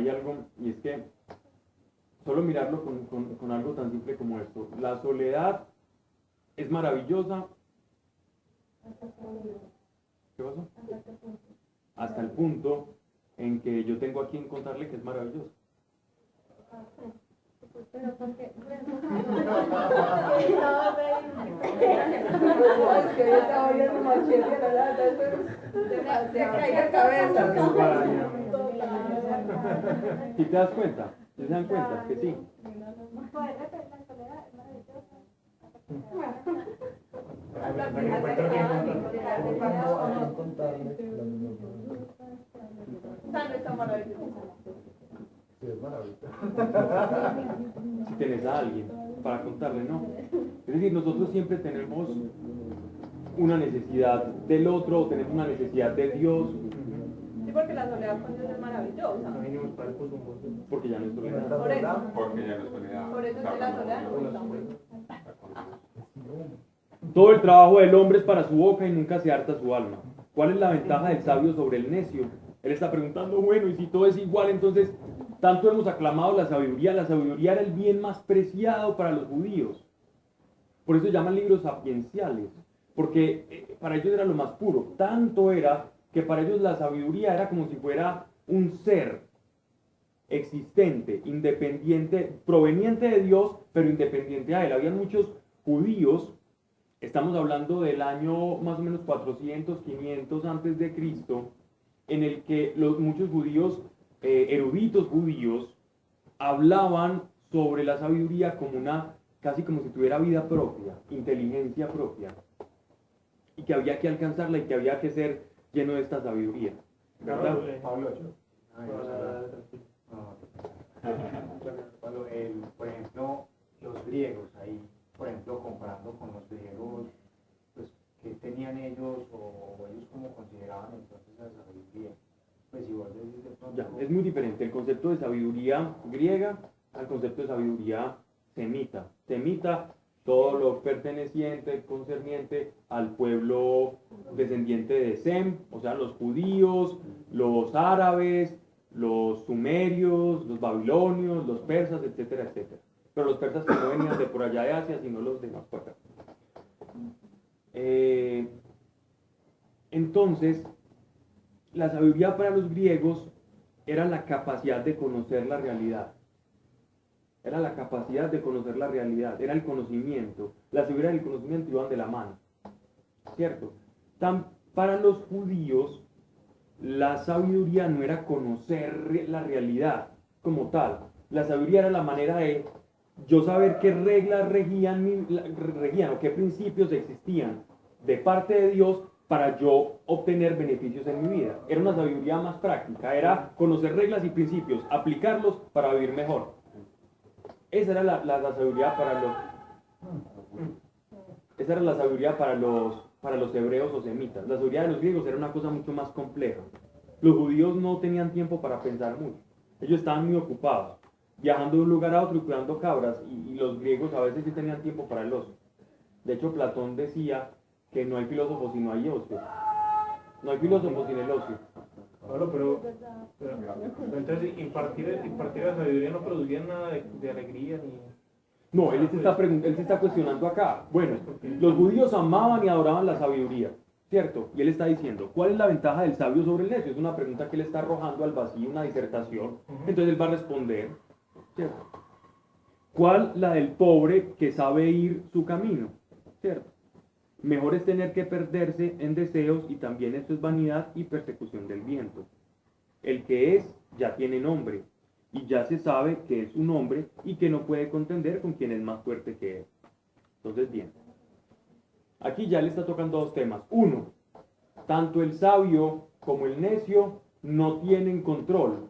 hay algo, y es que solo mirarlo con algo tan simple como esto. La soledad es maravillosa. ¿Qué pasó? Hasta el punto en que yo tengo a quien contarle que es maravilloso. Pero porque, Es que yo estaba viendo Machete, ¿verdad? Se cae la cabeza. ¿Sí te das cuenta? ¿Sí se dan cuenta? Que sí. Sí, es maravilloso. Si tenés a alguien para contarle, ¿no? Es decir, nosotros siempre tenemos una necesidad del otro, o tenemos una necesidad de Dios, Sí, porque la soledad con Dios es maravillosa. porque ya no es soledad. Por eso, Porque ya no es soledad. por eso es que la soledad no gusta. Todo el trabajo del hombre es para su boca y nunca se harta su alma. ¿Cuál es la ventaja del sabio sobre el necio? Él está preguntando, bueno, y si todo es igual, entonces, tanto hemos aclamado la sabiduría era el bien más preciado para los judíos. Por eso se llaman libros sapienciales, porque para ellos era lo más puro. Tanto era que para ellos la sabiduría era como si fuera un ser existente, independiente, proveniente de Dios, pero independiente a él. Había muchos judíos, estamos hablando del año más o menos 400, 500 antes de Cristo, en el que muchos judíos, eruditos judíos, hablaban sobre la sabiduría como casi como si tuviera vida propia, inteligencia propia, y que había que alcanzarla y que había que ser lleno de esta sabiduría. ¿Verdad? Pablo 8. Pablo, por ejemplo, los griegos, ahí, por ejemplo, comparando con los griegos, pues, ¿qué tenían ellos o ellos cómo consideraban entonces la sabiduría? Pues si vos decís de pronto... Ya, es muy diferente el concepto de sabiduría griega al concepto de sabiduría semita. Semita, todo lo perteneciente, concerniente al pueblo descendiente de Sem, o sea, los judíos, los árabes, los sumerios, los babilonios, los persas, etcétera, etcétera. Pero los persas que no venían de por allá de Asia, sino los de más por acá. Entonces, la sabiduría para los griegos era la capacidad de conocer la realidad. Era la capacidad de conocer la realidad, era el conocimiento. La sabiduría y el conocimiento iban de la mano, ¿cierto? Para los judíos, la sabiduría no era conocer la realidad como tal. La sabiduría era la manera de yo saber qué reglas regían o qué principios existían de parte de Dios para yo obtener beneficios en mi vida. Era una sabiduría más práctica, era conocer reglas y principios, aplicarlos para vivir mejor. Esa era la sabiduría para los hebreos o semitas. La sabiduría de los griegos era una cosa mucho más compleja. Los judíos no tenían tiempo para pensar mucho. Ellos estaban muy ocupados, viajando de un lugar a otro y cuidando cabras, y los griegos a veces sí tenían tiempo para el ocio. De hecho, Platón decía que no hay filósofos si no hay ocio. No hay filósofos sin el ocio. Claro, pero entonces impartir la sabiduría no producía nada de alegría ni... No, él se está cuestionando acá. Bueno, los judíos amaban y adoraban la sabiduría, ¿cierto? Y él está diciendo, ¿cuál es la ventaja del sabio sobre el necio? Es una pregunta que él está arrojando al vacío, una disertación. Entonces él va a responder, ¿cierto? ¿Cuál la del pobre que sabe ir su camino? ¿Cierto? Mejor es tener que perderse en deseos, y también esto es vanidad y persecución del viento. El que es ya tiene nombre, y ya se sabe que es un hombre y que no puede contender con quien es más fuerte que él. Entonces, bien. Aquí ya le está tocando dos temas. Uno, tanto el sabio como el necio no tienen control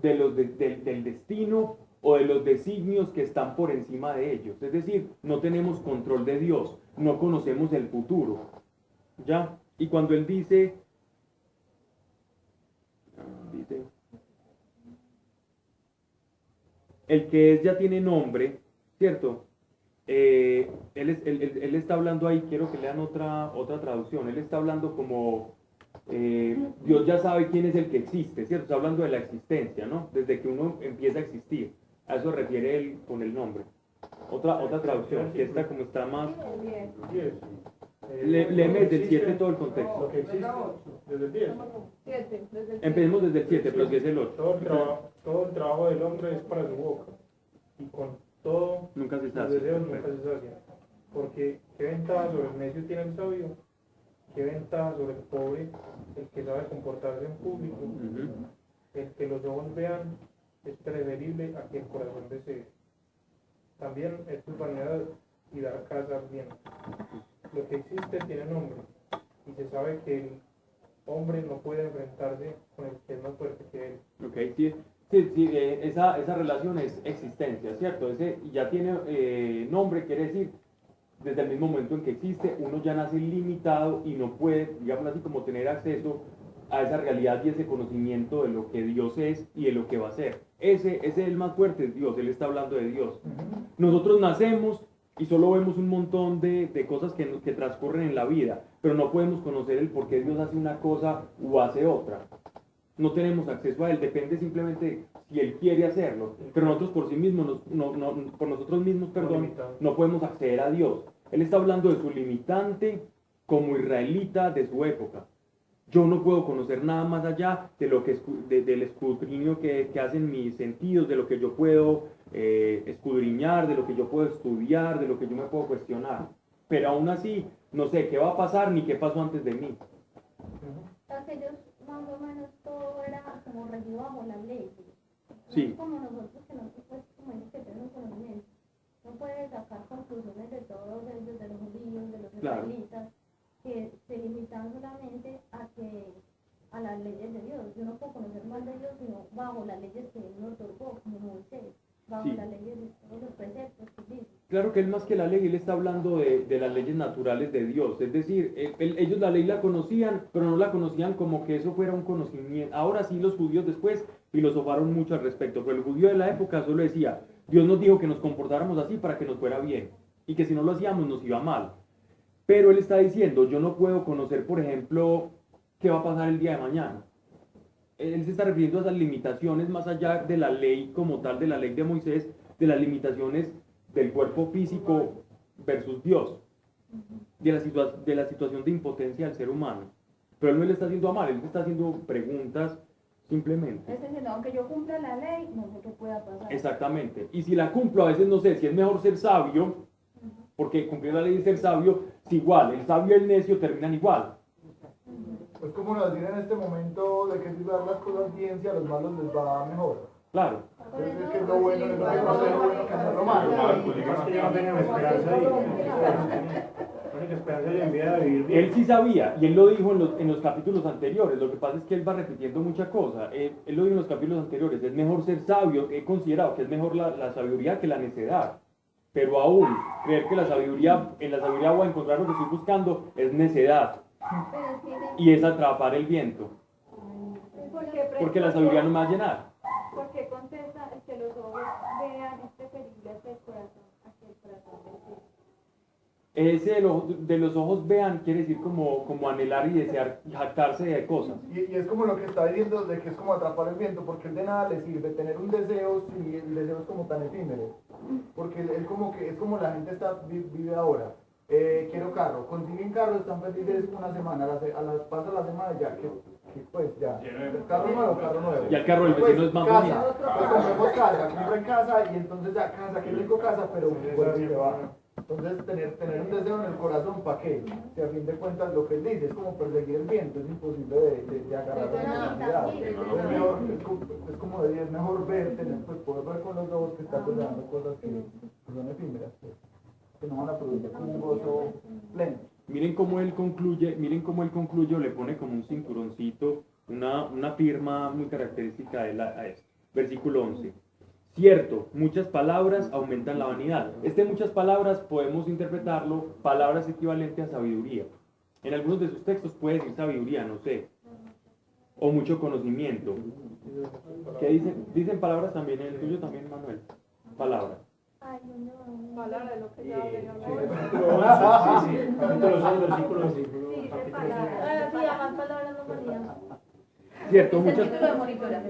del destino o de los designios que están por encima de ellos. Es decir, no tenemos control de Dios, no conocemos el futuro. ¿Ya? Y cuando él dice el que es ya tiene nombre, ¿cierto? Él está hablando ahí, quiero que lean otra traducción, él está hablando como Dios ya sabe quién es el que existe, ¿cierto? Está hablando de la existencia, ¿no? Desde que uno empieza a existir. A eso refiere él con el nombre. Otra traducción, que esta como está más... 10. Léeme desde el 7 todo el contexto. Lo que existe, desde el 10. 7, desde el Empecemos desde el 7, pero si es el 8. Todo el trabajo del hombre es para su boca. Y con todo Nunca se los sacia. deseos nunca se sacian. Porque qué ventaja sobre el necio tiene el sabio, qué ventaja sobre el pobre, el que sabe comportarse en público. El que los ojos vean es preferible a que el corazón desee. También esto es vanidad y dar casa al bien. Lo que existe tiene nombre, y se sabe que el hombre no puede enfrentarse con el que es más fuerte que él. Ok, sí, esa relación es existencia, ¿cierto? Ese ya tiene nombre, quiere decir, desde el mismo momento en que existe, uno ya nace limitado y no puede, digamos así, como tener acceso a esa realidad y ese conocimiento de lo que Dios es y de lo que va a ser. Ese es el más fuerte, es Dios, él está hablando de Dios. Nosotros nacemos y solo vemos un montón de cosas que transcurren en la vida, pero no podemos conocer el por qué Dios hace una cosa o hace otra. No tenemos acceso a él, depende simplemente de si él quiere hacerlo, pero nosotros por sí mismos, por nosotros mismos, no podemos acceder a Dios. Él está hablando de su limitante como israelita de su época. Yo no puedo conocer nada más allá de lo que del escrutinio que hacen mis sentidos, de lo que yo puedo escudriñar, de lo que yo puedo estudiar, de lo que yo me puedo cuestionar. Pero aún así, no sé qué va a pasar ni qué pasó antes de mí. Aquellos más o menos todo era como regido bajo la ley. Sí. No es como nosotros que nosotros pues como ellos que tenemos conocimiento. No puede sacar conclusiones de todos ellos, de los judíos, de los Claro. israelitas, que se limitan solamente a las leyes de Dios. Yo no puedo conocer más de Dios sino bajo las leyes que él nos otorgó, como Moisés, bajo Sí. las leyes de todos los preceptos que dice. Claro que él más que la ley, él está hablando de las leyes naturales de Dios. Es decir, ellos la ley la conocían, pero no la conocían como que eso fuera un conocimiento. Ahora sí los judíos después filosofaron mucho al respecto, pero el judío de la época solo decía, Dios nos dijo que nos comportáramos así para que nos fuera bien, y que si no lo hacíamos nos iba mal. Pero él está diciendo, yo no puedo conocer, por ejemplo, qué va a pasar el día de mañana. Él se está refiriendo a esas limitaciones más allá de la ley como tal, de la ley de Moisés, de las limitaciones del cuerpo físico versus Dios, de la situación de impotencia del ser humano. Pero él no le está haciendo a mal, él le está haciendo preguntas simplemente. Es decir, aunque yo cumpla la ley, no sé qué pueda pasar. Exactamente. Y si la cumplo, a veces no sé si es mejor ser sabio, porque cumplir la ley y ser sabio es igual. El sabio y el necio terminan igual. Es como nos decir en este momento de que si dar las cosas bien, si a los malos les va mejor. Claro. Entonces es que es lo bueno, es lo mejor hacer lo bueno que hacer lo malo. Es que ya no tenemos esperanza y la única esperanza y envidia de vivir bien. Él sí sabía, y él lo dijo en los capítulos anteriores. Lo que pasa es que él va repitiendo mucha cosa. Él lo dijo en los capítulos anteriores. Es mejor ser sabio. He considerado que es mejor la sabiduría que la necedad. Pero aún, creer que en la sabiduría voy a encontrar lo que estoy buscando es necedad. Pero sí, Y es atrapar el viento. Porque la sabiduría no me va a llenar. Porque contesta el que los ojos vean es preferible hacia el corazón, hacia el corazón del cielo. Ese de los ojos vean quiere decir como anhelar y desear, jactarse de cosas. Y es como lo que está diciendo de que es como atrapar el viento, porque él de nada le sirve tener un deseo si el deseo es como tan efímero. Porque él como que es como la gente vive ahora. Quiero carro, consiguen carro, están felices una semana, pasa la semana ya, que pues ya, carro nuevo. Y el carro del vecino es más casa, bonito. pues compremos casa, compren casa y entonces ya casa, qué rico casa, pero bueno, se va. Entonces tener un deseo en el corazón, ¿para qué? Si a fin de cuentas lo que él dice es como perseguir el viento, es imposible de agarrar la necesidad. Es como decir, es mejor ver, poder ver con los ojos que está pensando cosas que son efímeras, pues, que no van a producir un gozo pleno. Miren cómo él concluye, o le pone como un cinturoncito, una firma muy característica de a esto. Versículo 11. Cierto, muchas palabras aumentan la vanidad. Muchas palabras podemos interpretarlo, palabras equivalentes a sabiduría. En algunos de sus textos puede decir sabiduría, no sé. O mucho conocimiento. ¿Qué dicen? Dicen palabras también, en el tuyo también, Manuel. Palabras. Ay, no. Palabra de lo que ya hablamos. Capítulo 6, versículo 5. Sí, de palabras. Sí, a más palabras no valía. Cierto, Es el muchas, título de monitora.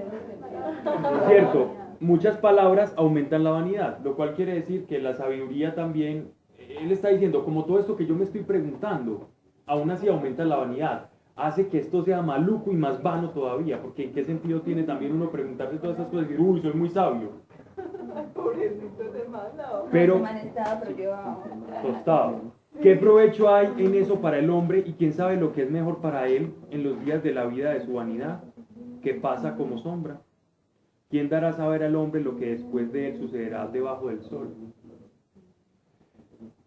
cierto, muchas palabras aumentan la vanidad, lo cual quiere decir que la sabiduría también, él está diciendo, como todo esto que yo me estoy preguntando, aún así aumenta la vanidad, hace que esto sea maluco y más vano todavía, porque ¿en qué sentido tiene también uno preguntarse todas estas cosas y decir, uy, soy muy sabio? Pobrecito de mano. Pero, Pero yo... tostado, ¿qué provecho hay en eso para el hombre y quién sabe lo que es mejor para él en los días de la vida de su vanidad, que pasa como sombra? ¿Quién dará a saber al hombre lo que después de él sucederá debajo del sol?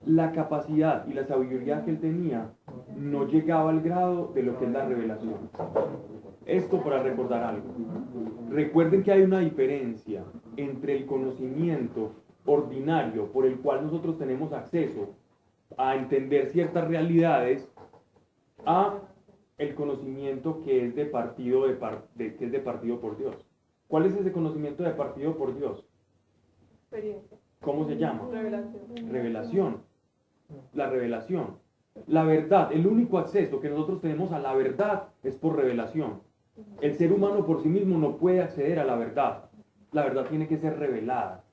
La capacidad y la sabiduría que él tenía no llegaba al grado de lo que es la revelación. Esto para recordar algo. Recuerden que hay una diferencia entre el conocimiento ordinario por el cual nosotros tenemos acceso a entender ciertas realidades a el conocimiento que es de partido que es de partido por Dios. ¿Cuál es ese conocimiento de partido por Dios? Experiencia. ¿Cómo se llama? Revelación. Revelación. La revelación. La verdad, el único acceso que nosotros tenemos a la verdad es por revelación. El ser humano por sí mismo no puede acceder a la verdad. La verdad tiene que ser revelada.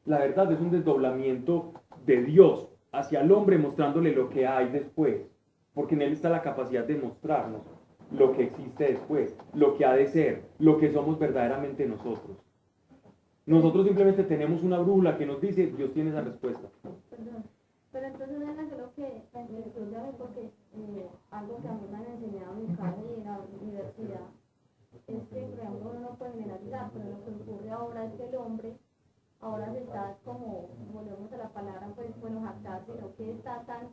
La verdad es un desdoblamiento de Dios hacia el hombre mostrándole lo que hay después. Porque en él está la capacidad de mostrarnos lo que existe después, lo que ha de ser, lo que somos verdaderamente nosotros. Nosotros simplemente tenemos una brújula que nos dice, Dios tiene esa respuesta. Perdón. Pero entonces no es lo que estudiar, porque algo que a mí me han enseñado en mi casa y en la universidad es que, por ejemplo, uno no puede generalizar, pero lo que ocurre ahora es que el hombre ahora se está como, volvemos a la palabra, pues bueno, jactar, sino que está tan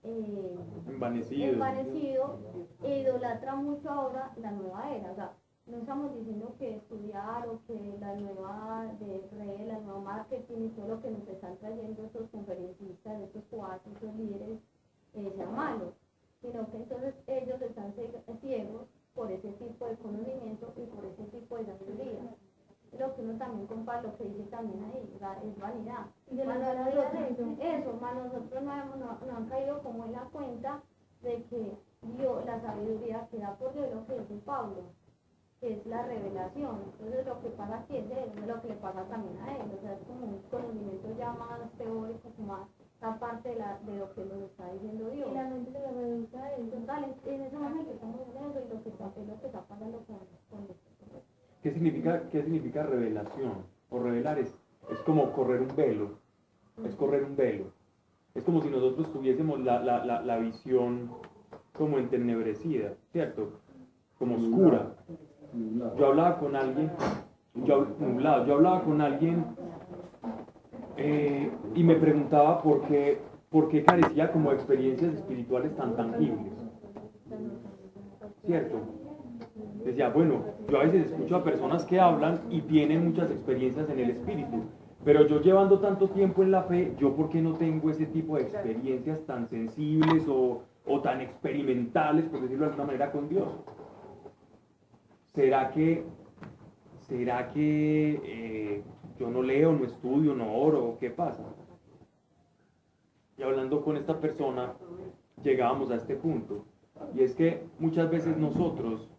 envanecido e idolatra mucho ahora la nueva era. O sea, no estamos diciendo que estudiar o que la nueva red, la nueva marketing y todo lo que nos están trayendo estos conferencistas, estos cuates, estos líderes, sea malo, sino que entonces ellos están ciegos por ese tipo de conocimiento y por ese tipo de sabiduría. Lo que uno también compara, lo que dice también ahí, o sea, es vanidad. Más nosotros no han caído como en la cuenta de que Dios, la sabiduría que da por Dios, lo que dice Pablo, que es la revelación. Entonces lo que pasa aquí es él, es lo que le pasa también a él, o sea, es como un conocimiento ya más teórico, como más aparte de lo que nos está diciendo Dios. Y la mente se reduce a él. Total, en ese momento estamos en eso y lo que está pasando con esto. ¿Qué significa revelación? O revelar es como correr un velo. Es correr un velo. Es como si nosotros tuviésemos la visión como entenebrecida, ¿cierto? Como oscura. Yo hablaba con alguien, y me preguntaba por qué carecía como de experiencias espirituales tan tangibles, ¿cierto? Decía, bueno, yo a veces escucho a personas que hablan y tienen muchas experiencias en el espíritu, pero yo llevando tanto tiempo en la fe, ¿yo por qué no tengo ese tipo de experiencias tan sensibles o tan experimentales, por decirlo de alguna manera, con Dios? ¿Será que yo no leo, no estudio, no oro? ¿Qué pasa? Y hablando con esta persona, llegábamos a este punto. Y es que muchas veces nosotros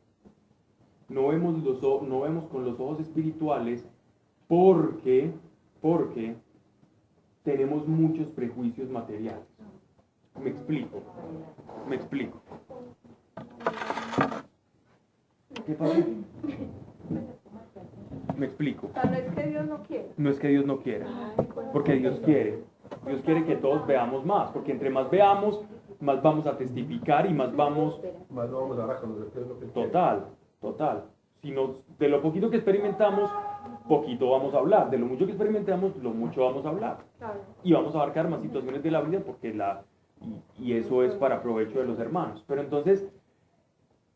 no vemos con los ojos espirituales porque tenemos muchos prejuicios materiales. Me explico. ¿Qué pasa? Me explico. O sea, no es que Dios no quiera. No es que Dios no quiera, porque Dios quiere. Dios quiere que todos veamos más, porque entre más veamos, más vamos a testificar y más vamos Más no vamos a dar a conocer qué es lo que quiere. Total. De lo poquito que experimentamos, poquito vamos a hablar. De lo mucho que experimentamos, lo mucho vamos a hablar. Claro. Y vamos a abarcar más situaciones de la vida porque y eso es para provecho de los hermanos. Pero entonces,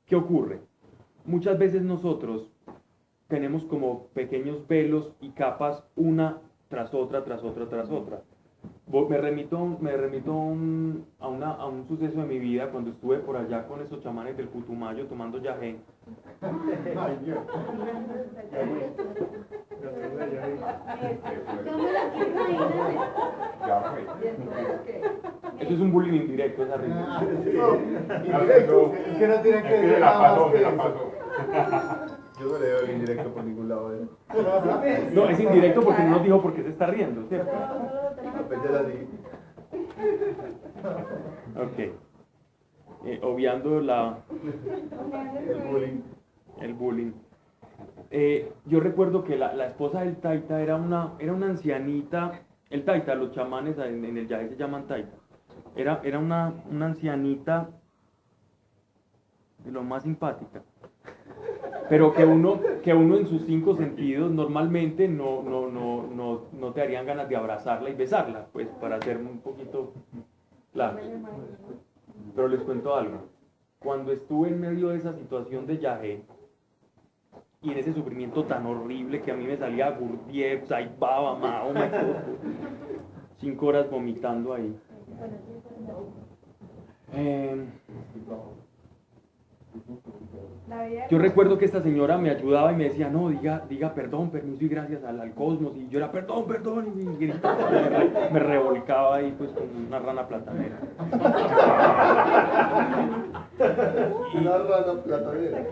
¿qué ocurre? Muchas veces nosotros tenemos como pequeños velos y capas una tras otra. Me remito a un suceso de mi vida cuando estuve por allá con esos chamanes del Putumayo tomando yagé. ¿Cómo la que imagínate? Ya fue. ¿Y entonces qué? Eso es un bullying indirecto, esa risa. Ah, sí. Indirecto, es que no tienen que Es que decir la nada más pasó, que me la eso. pasó. Yo no le veo el indirecto por ningún lado. No, es indirecto porque no nos dijo por qué se está riendo, ¿cierto? Pues ya la di. Ok. Obviando el bullying. Yo recuerdo que la esposa del taita era una ancianita. El taita, los chamanes en el yagé se llaman taita. Era una ancianita de lo más simpática. Pero que uno en sus 5 sentidos normalmente no te harían ganas de abrazarla y besarla, pues para ser un poquito claro. Pero les cuento algo. Cuando estuve en medio de esa situación de yagé y en ese sufrimiento tan horrible que a mí me salía Gurdjieff, Saibaba, Mahoma, 5 horas vomitando ahí. Yo recuerdo que esta señora me ayudaba y me decía, no, diga perdón, permiso y gracias al cosmos. Y yo era perdón, y gritaba, me revolcaba ahí pues como una rana platanera. Una rana platanera.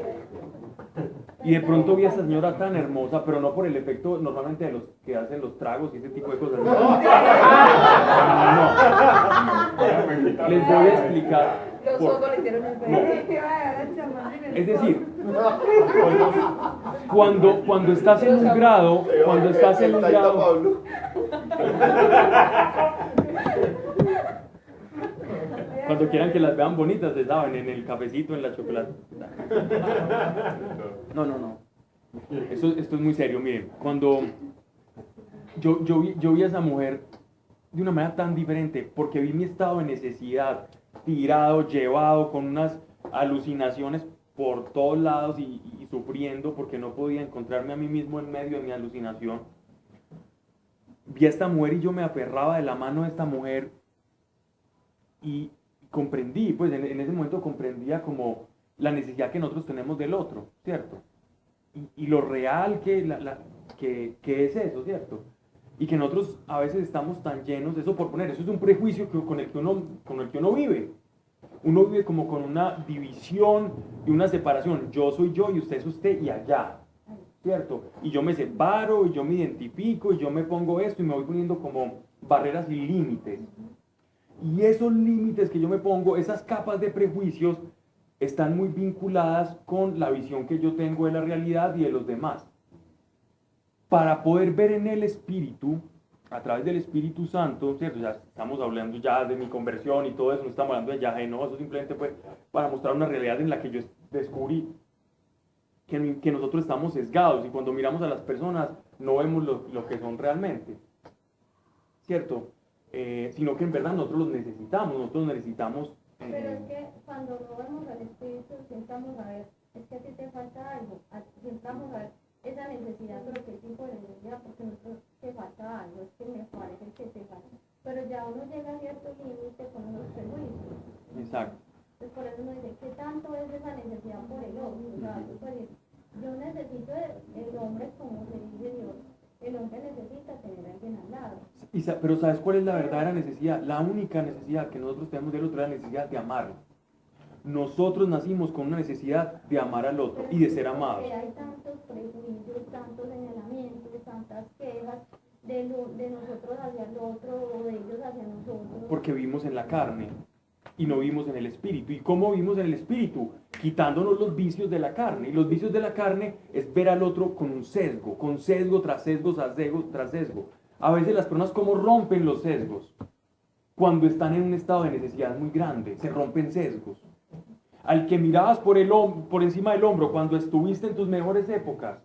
Y de pronto vi a esta señora tan hermosa, pero no por el efecto normalmente de los que hacen los tragos y ese tipo de cosas. No. Les voy a explicar. Los ojos le hicieron un No. Es decir, cuando estás en un grado, Pablo. cuando quieran que las vean bonitas, se saben, en el cafecito, en la chocolate. No. Esto es muy serio, miren. Cuando yo vi a esa mujer de una manera tan diferente, porque vi mi estado de necesidad, tirado, llevado, con unas alucinaciones por todos lados y sufriendo porque no podía encontrarme a mí mismo en medio de mi alucinación. Vi a esta mujer y yo me aferraba de la mano de esta mujer y comprendí, pues en ese momento comprendía como la necesidad que nosotros tenemos del otro, ¿cierto? Y lo real que es eso, ¿cierto? Y que nosotros a veces estamos tan llenos, eso es un prejuicio con el que uno vive. Uno vive como con una división y una separación. Yo soy yo y usted es usted y allá, ¿cierto? Y yo me separo y yo me identifico y yo me pongo esto y me voy poniendo como barreras y límites. Y esos límites que yo me pongo, esas capas de prejuicios, están muy vinculadas con la visión que yo tengo de la realidad y de los demás. Para poder ver en el Espíritu, a través del Espíritu Santo, ¿cierto? Ya estamos hablando ya de mi conversión y todo eso, no estamos hablando de yagé, no, eso simplemente fue para mostrar una realidad en la que yo descubrí que nosotros estamos sesgados y cuando miramos a las personas no vemos lo que son realmente, ¿cierto? Sino que en verdad nosotros necesitamos. Pero es que cuando no vemos al Espíritu, sentamos a ver, es que a ti te falta algo, sentamos a ver esa necesidad, pero qué tipo de necesidad, porque nosotros te falta algo, es que me parece que te falta. Pero ya uno llega a cierto límite con los prejuicios. Exacto. Entonces por eso uno dice, ¿qué tanto es esa necesidad por el otro? O sea, yo necesito el hombre como se dice Dios. El hombre necesita tener a alguien al lado. Pero ¿sabes cuál es la verdadera necesidad? La única necesidad que nosotros tenemos del otro es la necesidad de amarlo. Nosotros nacimos con una necesidad de amar al otro y de ser amados. Hay tantos prejuicios, tantos señalamientos, tantas quejas de nosotros hacia el otro o de ellos hacia nosotros. Porque vivimos en la carne y no vivimos en el espíritu. ¿Y cómo vivimos en el espíritu? Quitándonos los vicios de la carne. Y los vicios de la carne es ver al otro con un sesgo, con sesgo tras sesgo, tras sesgo. A veces las personas cómo rompen los sesgos. Cuando están en un estado de necesidad muy grande, se rompen sesgos. Al que mirabas por encima del hombro cuando estuviste en tus mejores épocas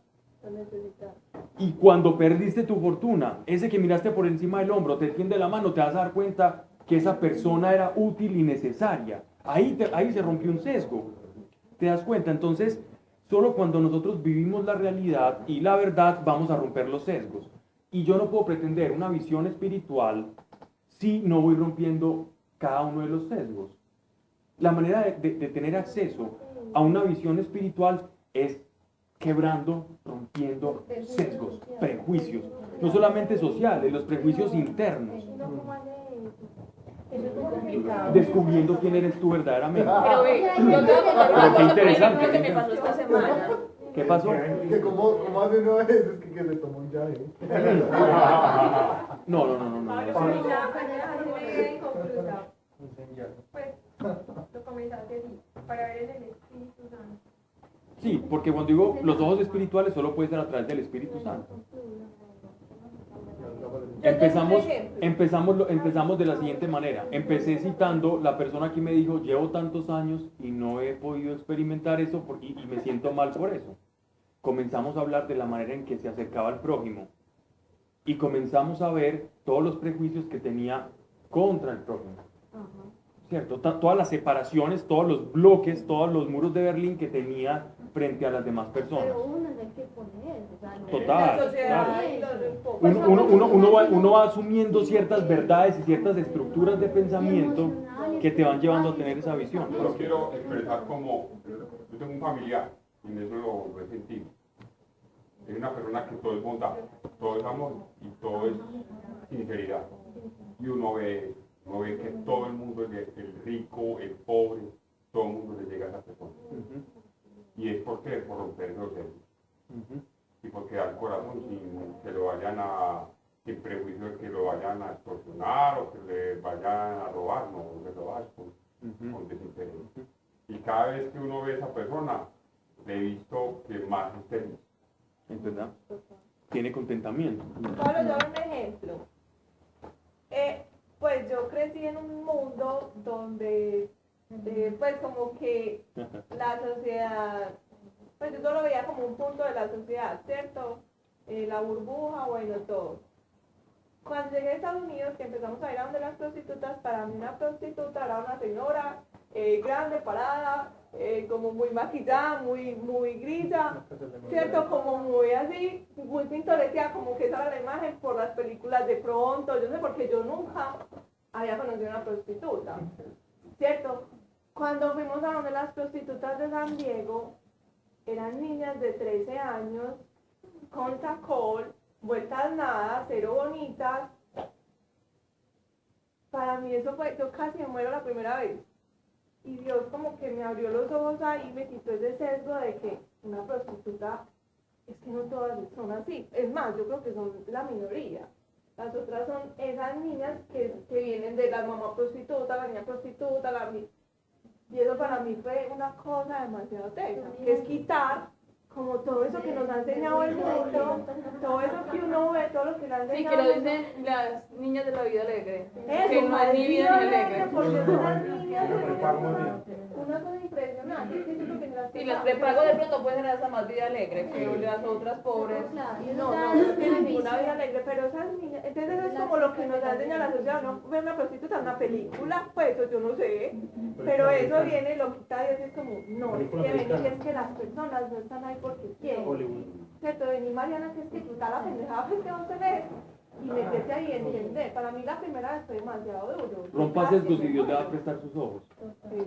y cuando perdiste tu fortuna, ese que miraste por encima del hombro te tiende la mano, te vas a dar cuenta que esa persona era útil y necesaria. Ahí se rompió un sesgo. ¿Te das cuenta? Entonces, solo cuando nosotros vivimos la realidad y la verdad vamos a romper los sesgos. Y yo no puedo pretender una visión espiritual si no voy rompiendo cada uno de los sesgos. La manera de tener acceso a una visión espiritual es quebrando, rompiendo sesgos, prejuicios, no solamente sociales, los prejuicios internos, descubriendo quién eres tú verdaderamente. Pero ve, yo te voy a contar Pero una qué cosa interesante, que qué me pasó esta semana. ¿Qué pasó? Que como hace una vez es que se tomó un llave. No. Pues, lo comenzaste así, para ver en el Espíritu Santo. Sí, porque cuando digo los ojos espirituales solo puede ser a través del Espíritu Santo. Empezamos de la siguiente manera. Empecé citando la persona que me dijo, llevo tantos años y no he podido experimentar eso y me siento mal por eso. Comenzamos a hablar de la manera en que se acercaba al prójimo y comenzamos a ver todos los prejuicios que tenía contra el prójimo. ¿Cierto? Todas las separaciones, todos los bloques, todos los muros de Berlín que tenía frente a las demás personas. Pero uno hay que poner, o sea, no. Total, La sociedad claro. Uno va asumiendo ciertas verdades y ciertas estructuras de pensamiento que te van llevando a tener esa visión. Yo lo quiero expresar como, yo tengo un familiar, y en eso lo he sentido. Es una persona que todo es bondad, todo es amor y todo es sinceridad. Y uno ve que todo el mundo, el rico, el pobre, todo el mundo le llega a esa persona. Y es porque por romper esos celos. Y porque da el corazón sin que lo vayan sin prejuicio de que lo vayan a extorsionar o que le vayan a robar, no, que lo hagas con desinterés. Y cada vez que uno ve a esa persona, le he visto que más es feliz. ¿Verdad? Tiene contentamiento. Pablo, yo doy un ejemplo. Pues yo crecí en un mundo donde, pues como que la sociedad, pues yo solo veía como un punto de la sociedad, ¿cierto? La burbuja, bueno, todo. Cuando llegué a Estados Unidos, que empezamos a ir a donde las prostitutas, para mí una prostituta era una señora grande, parada, como muy maquillada, muy grisa, ¿cierto? Como muy así, muy pintoresca, como que esa era la imagen por las películas de pronto, yo no sé, porque yo nunca había conocido una prostituta, ¿cierto? Cuando fuimos a donde las prostitutas de San Diego, eran niñas de 13 años, con tacón, vueltas nada, cero bonitas. Para mí eso fue, yo casi me muero la primera vez. Y Dios como que me abrió los ojos ahí y me quitó ese sesgo de que una prostituta, es que no todas son así. Es más, yo creo que son la minoría. Las otras son esas niñas que vienen de la mamá prostituta, la niña prostituta, y eso para mí fue una cosa demasiado tesa, que es quitar como todo eso que nos ha enseñado el mundo, todo eso que uno ve, todo lo que le han Sí, enseñado. que lo dicen las niñas de la vida alegre. Eso, Que no es ni vida ni alegre. porque son las niñas unas son impresionantes, es que yo creo que las Y las prepago de pronto pueden ser hasta más vida alegre que las otras pobres. no tienen ninguna vida alegre, pero esas niñas, entonces eso es como lo que nos ha enseñado la sociedad, no ver una prostituta en una película, pues eso yo no sé, pero eso viene, lo quita y es como, no, es que ven que es que las personas no están ahí porque quieren, ¿cierto? Vení Mariana, que es que quitar la pendejada que vos tenés y meterte ahí y entender. Para mí la primera vez fue demasiado duro. Rompa sesgos y Dios le va a prestar sus ojos.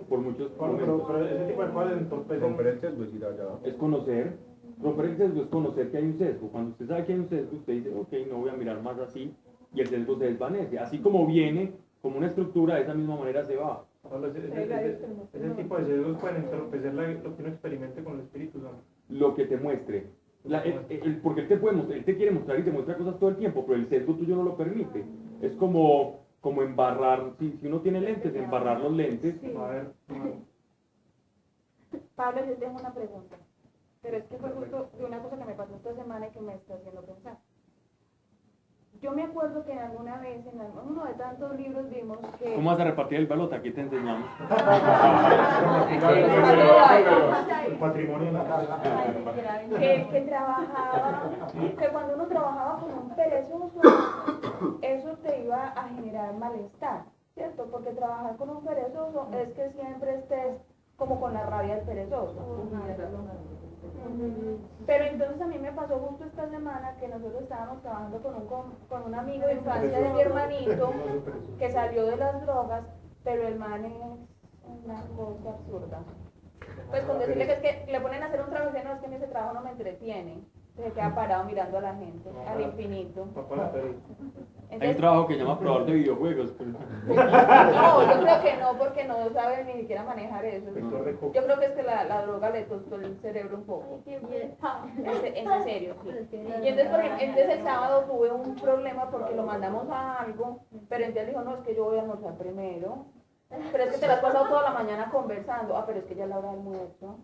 Por muchos momentos. Pero ese tipo de cosas entonces Romper el sesgo es ir allá. Es conocer. Romper el sesgo es conocer que hay un sesgo. Cuando usted sabe que hay un sesgo, usted dice, ok, no voy a mirar más así, y el sesgo se desvanece. Así como viene, como una estructura, de esa misma manera se va. Ese tipo de sesgos pueden entorpecer lo que uno experimente con el Espíritu Santo. Lo que te muestre. Porque él te puede mostrar, él te quiere mostrar y te muestra cosas todo el tiempo, pero el sesgo tuyo no lo permite. Es como embarrar, si uno tiene lentes, embarrar los lentes. Sí. A ver, Pablo, yo tengo una pregunta, pero es que fue justo de una cosa que me pasó esta semana y que me está haciendo pensar. Yo me acuerdo que alguna vez en uno de tantos libros vimos que... ¿Cómo vas a repartir el balota? Aquí te enseñamos. el patrimonio de la casa. que trabajaba, que cuando uno trabajaba con un perezoso, eso te iba a generar malestar, ¿cierto? Porque trabajar con un perezoso es que siempre estés como con la rabia del perezoso. Pero entonces a mí me pasó justo esta semana que nosotros estábamos trabajando con un amigo de infancia de mi hermanito que salió de las drogas, pero el man es una cosa absurda. Pues con decirle que es que le ponen a hacer un trabajo y dicen, no, es que en ese trabajo no me entretiene. Se queda parado mirando a la gente, al infinito. Papá la perita. Hay un Entonces, trabajo que se llama probador de videojuegos, pero... no, yo creo que no, porque no sabe ni siquiera manejar eso. Lector de coco. Yo creo que es que la droga le tostó el cerebro un poco. En serio, sí. Y entonces, por ejemplo, entonces el sábado tuve un problema porque lo mandamos a algo, pero entonces dijo, no, es que yo voy a almorzar primero. Pero es que te la has pasado toda la mañana conversando. Ah, pero es que ya es la hora del almuerzo.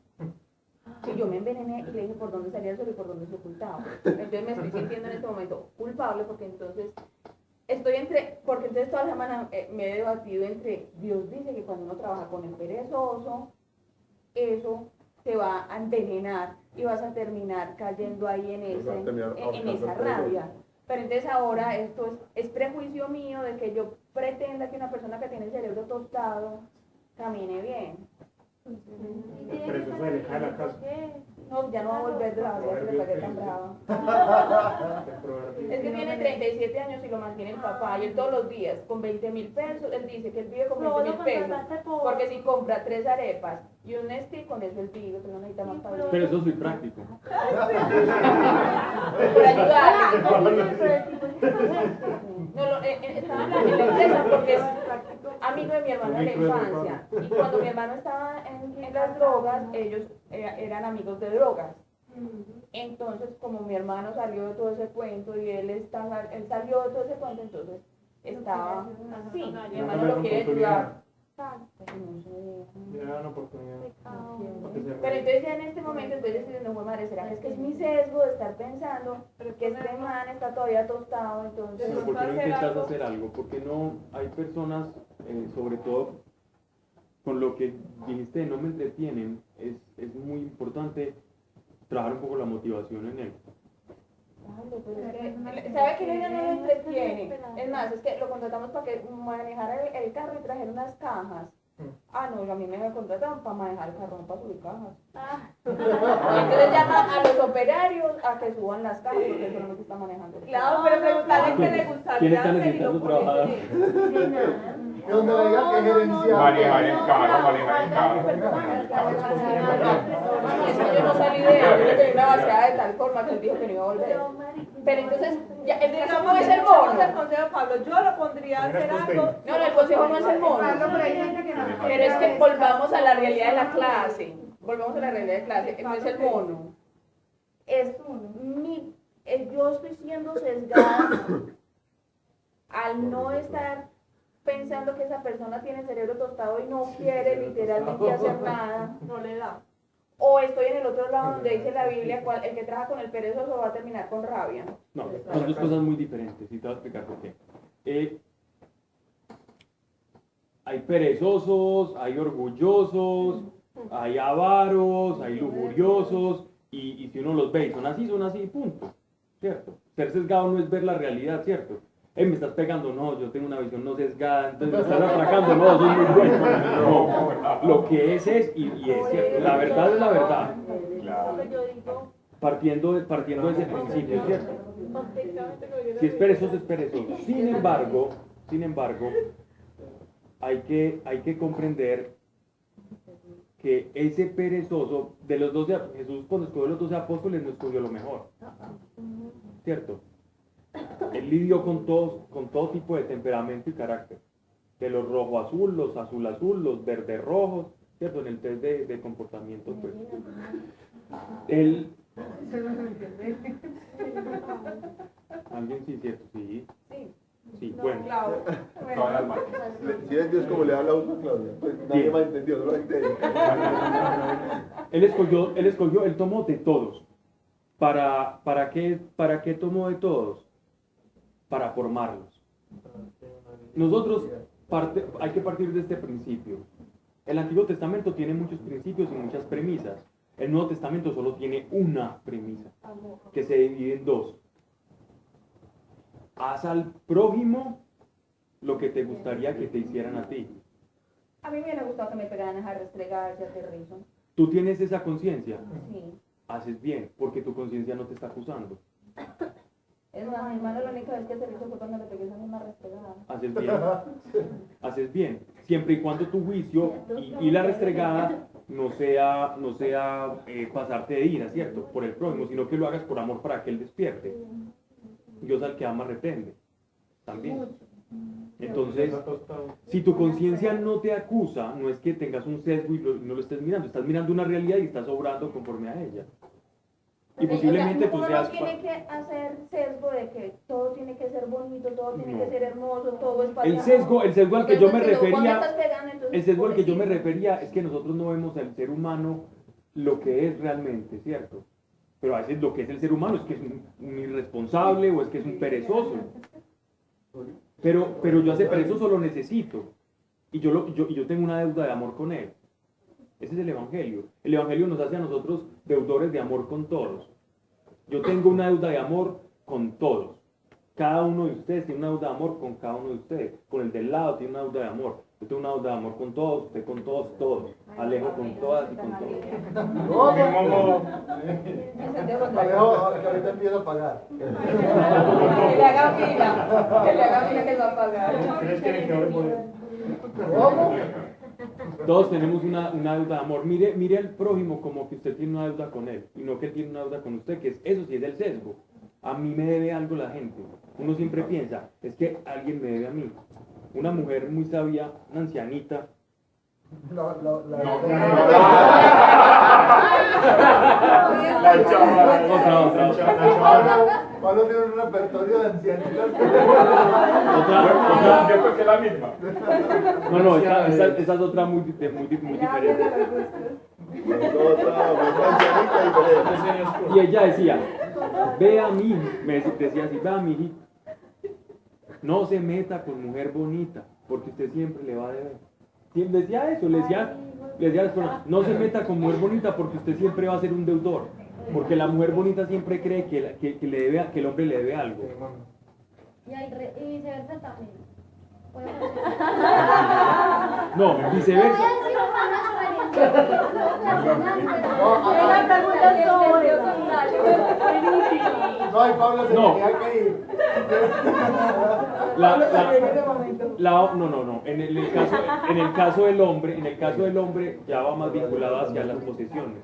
Y yo me envenené y le dije por dónde salía el sol y por dónde se ocultaba. Entonces me estoy sintiendo en este momento culpable porque entonces porque entonces toda la semana me he debatido entre, Dios dice que cuando uno trabaja con el perezoso, eso te va a envenenar y vas a terminar cayendo ahí en esa rabia. Pero entonces ahora esto es prejuicio mío de que yo pretenda que una persona que tiene el cerebro tostado camine bien. Pero eso se le cae la casa. No, ya no va a volver de la vida que le pagué tan brava. Es que tiene 37 años y lo mantiene el papá, y él todos los días, con 20.000 pesos, él dice que él vive con 20.000 pesos, porque si compra 3 arepas y un stick, con eso él vive, pero no necesita más para Pero eso soy práctico. por ayudarle. No, estaba en la empresa porque es amigo de mi hermano de la infancia, y cuando mi hermano estaba en las drogas, ellos eran amigos de drogas. Entonces, como mi hermano salió de todo esse cuento y él salió de todo ese cuento, entonces estaba así. Mi hermano lo quiere ayudar. Le dan oportunidad. Pero entonces ya en este momento estoy decidiendo, fue madre, ¿será que es mi sesgo de estar pensando que este man está todavía tostado? Entonces, Pero ¿por qué no intentas hacer algo? Porque no hay personas, sobre todo con lo que dijiste, no me entretienen, es muy importante trabajar un poco la motivación en él. ¿Sabe que ella no lo entretiene? Es más, es que lo contratamos para que manejara el carro y trajera unas cajas. Ah, no, a mí me contrataron para manejar el carro, no para subir cajas. Entonces llaman a los operarios a que suban las cajas, porque eso no me está manejando. Claro, pero preguntarle qué le ¿Quién gustaría está hacer y necesitando lo trabajar? Donde diga que gerenciar. Manejar el carro, manejar el carro. Es que yo no salí de él, yo tenía una vaciada de tal forma que él dijo que no iba a volver. Pero entonces, ya, el consejo no es el mono. el consejo de Pablo, yo lo pondría a hacer algo. No, el consejo no es el mono. Pero es que volvamos a la realidad de la clase. Volvamos a la realidad de clase. No es el mono. Yo estoy siendo sesgada al no estar pensando que esa persona tiene el cerebro tostado y no quiere literalmente hacer nada. No le da. O estoy en el otro lado donde dice la Biblia, el que trabaja con el perezoso va a terminar con rabia. No, son dos cosas muy diferentes y te voy a explicar por qué. Hay perezosos, hay orgullosos, hay avaros, hay lujuriosos, y si uno los ve y son así, punto, ¿cierto? Ser sesgado no es ver la realidad, ¿cierto? Me estás pegando, no, yo tengo una visión no sesgada, entonces me estás atracando, no, soy muy bueno. No, lo que es y es cierto, la verdad es la verdad. Partiendo de ese principio, ¿cierto? Si es perezoso, es perezoso. Sin embargo, hay que comprender que ese perezoso, de los 12, Jesús cuando escogió los 12 apóstoles no escogió lo mejor, ¿cierto? Él lidió con todo tipo de temperamento y carácter, de los rojo-azul, los azul-azul, los verde-rojos, ¿cierto? En el test de comportamiento, pues. Él... ¿Alguien sí, cierto? Sí. Sí, bueno. Todas las máquinas. Si es Dios como le habla a uno, Claudia, pues nadie más entendió, solamente él. Él tomó de todos. ¿Para qué tomó de todos? Para formarlos. Nosotros hay que partir de este principio. El Antiguo Testamento tiene muchos principios y muchas premisas. El Nuevo Testamento solo tiene una premisa, que se divide en dos. Haz al prójimo lo que te gustaría que te hicieran a ti. A mí me hubiera gustado que me pegaran a restregar, a aterrizo. ¿Tú tienes esa conciencia? Sí. Haces bien, porque tu conciencia no te está acusando. Es más, mi hermano la única vez que aterrizó fue cuando le pegué esa misma restregada. Haces bien. Haces bien. Siempre y cuando tu juicio y la restregada no sea pasarte de ira, ¿cierto? Por el prójimo, sino que lo hagas por amor para que él despierte. Dios al que ama reprende, también. Entonces, si tu conciencia no te acusa, no es que tengas un sesgo y no lo estés mirando, estás mirando una realidad y estás obrando conforme a ella. Y posiblemente tú uno seas... no tiene que hacer sesgo de que todo tiene que ser bonito, todo tiene que No. ser hermoso, todo es para El sesgo al que yo me refería, el el sesgo al que yo me refería es que nosotros no vemos al ser humano lo que es realmente, ¿cierto? Pero a veces lo que es el ser humano es que es un irresponsable o es que es un perezoso. Pero yo a ese perezoso lo necesito. Y yo tengo una deuda de amor con él. Ese es el Evangelio. El Evangelio nos hace a nosotros deudores de amor con todos. Yo tengo una deuda de amor con todos. Cada uno de ustedes tiene una deuda de amor con cada uno de ustedes. Con el del lado tiene una deuda de amor. Yo tengo una deuda de amor con todos, usted con todos, todos. Alejo con todas y con todos. Alejo, que ahorita empiezo a pagar. Que le haga fila que lo va a pagar. ¿Crees que me por eso? ¿Cómo? Todos tenemos una deuda de amor. Mire al prójimo como que usted tiene una deuda con él y no que él tiene una deuda con usted, que eso sí es el sesgo. A mí me debe algo la gente. Uno siempre piensa, es que alguien me debe a mí. Una mujer muy sabia, una ancianita. Pablo tiene un repertorio de ancianitas. Yo creo que es la misma. No, esa es otra muy diferente. Y ella decía, ve a mí, me decía así, ve a mi hijita. No se meta con mujer bonita, porque usted siempre le va a deber. Siempre decía eso, le decía no se meta con mujer bonita porque usted siempre va a ser un deudor. Porque la mujer bonita siempre cree que el hombre le debe algo. Y viceversa también. No, viceversa. No, y Pablo se No. tenía que ir. No. En el caso del hombre ya va más vinculado hacia las posesiones.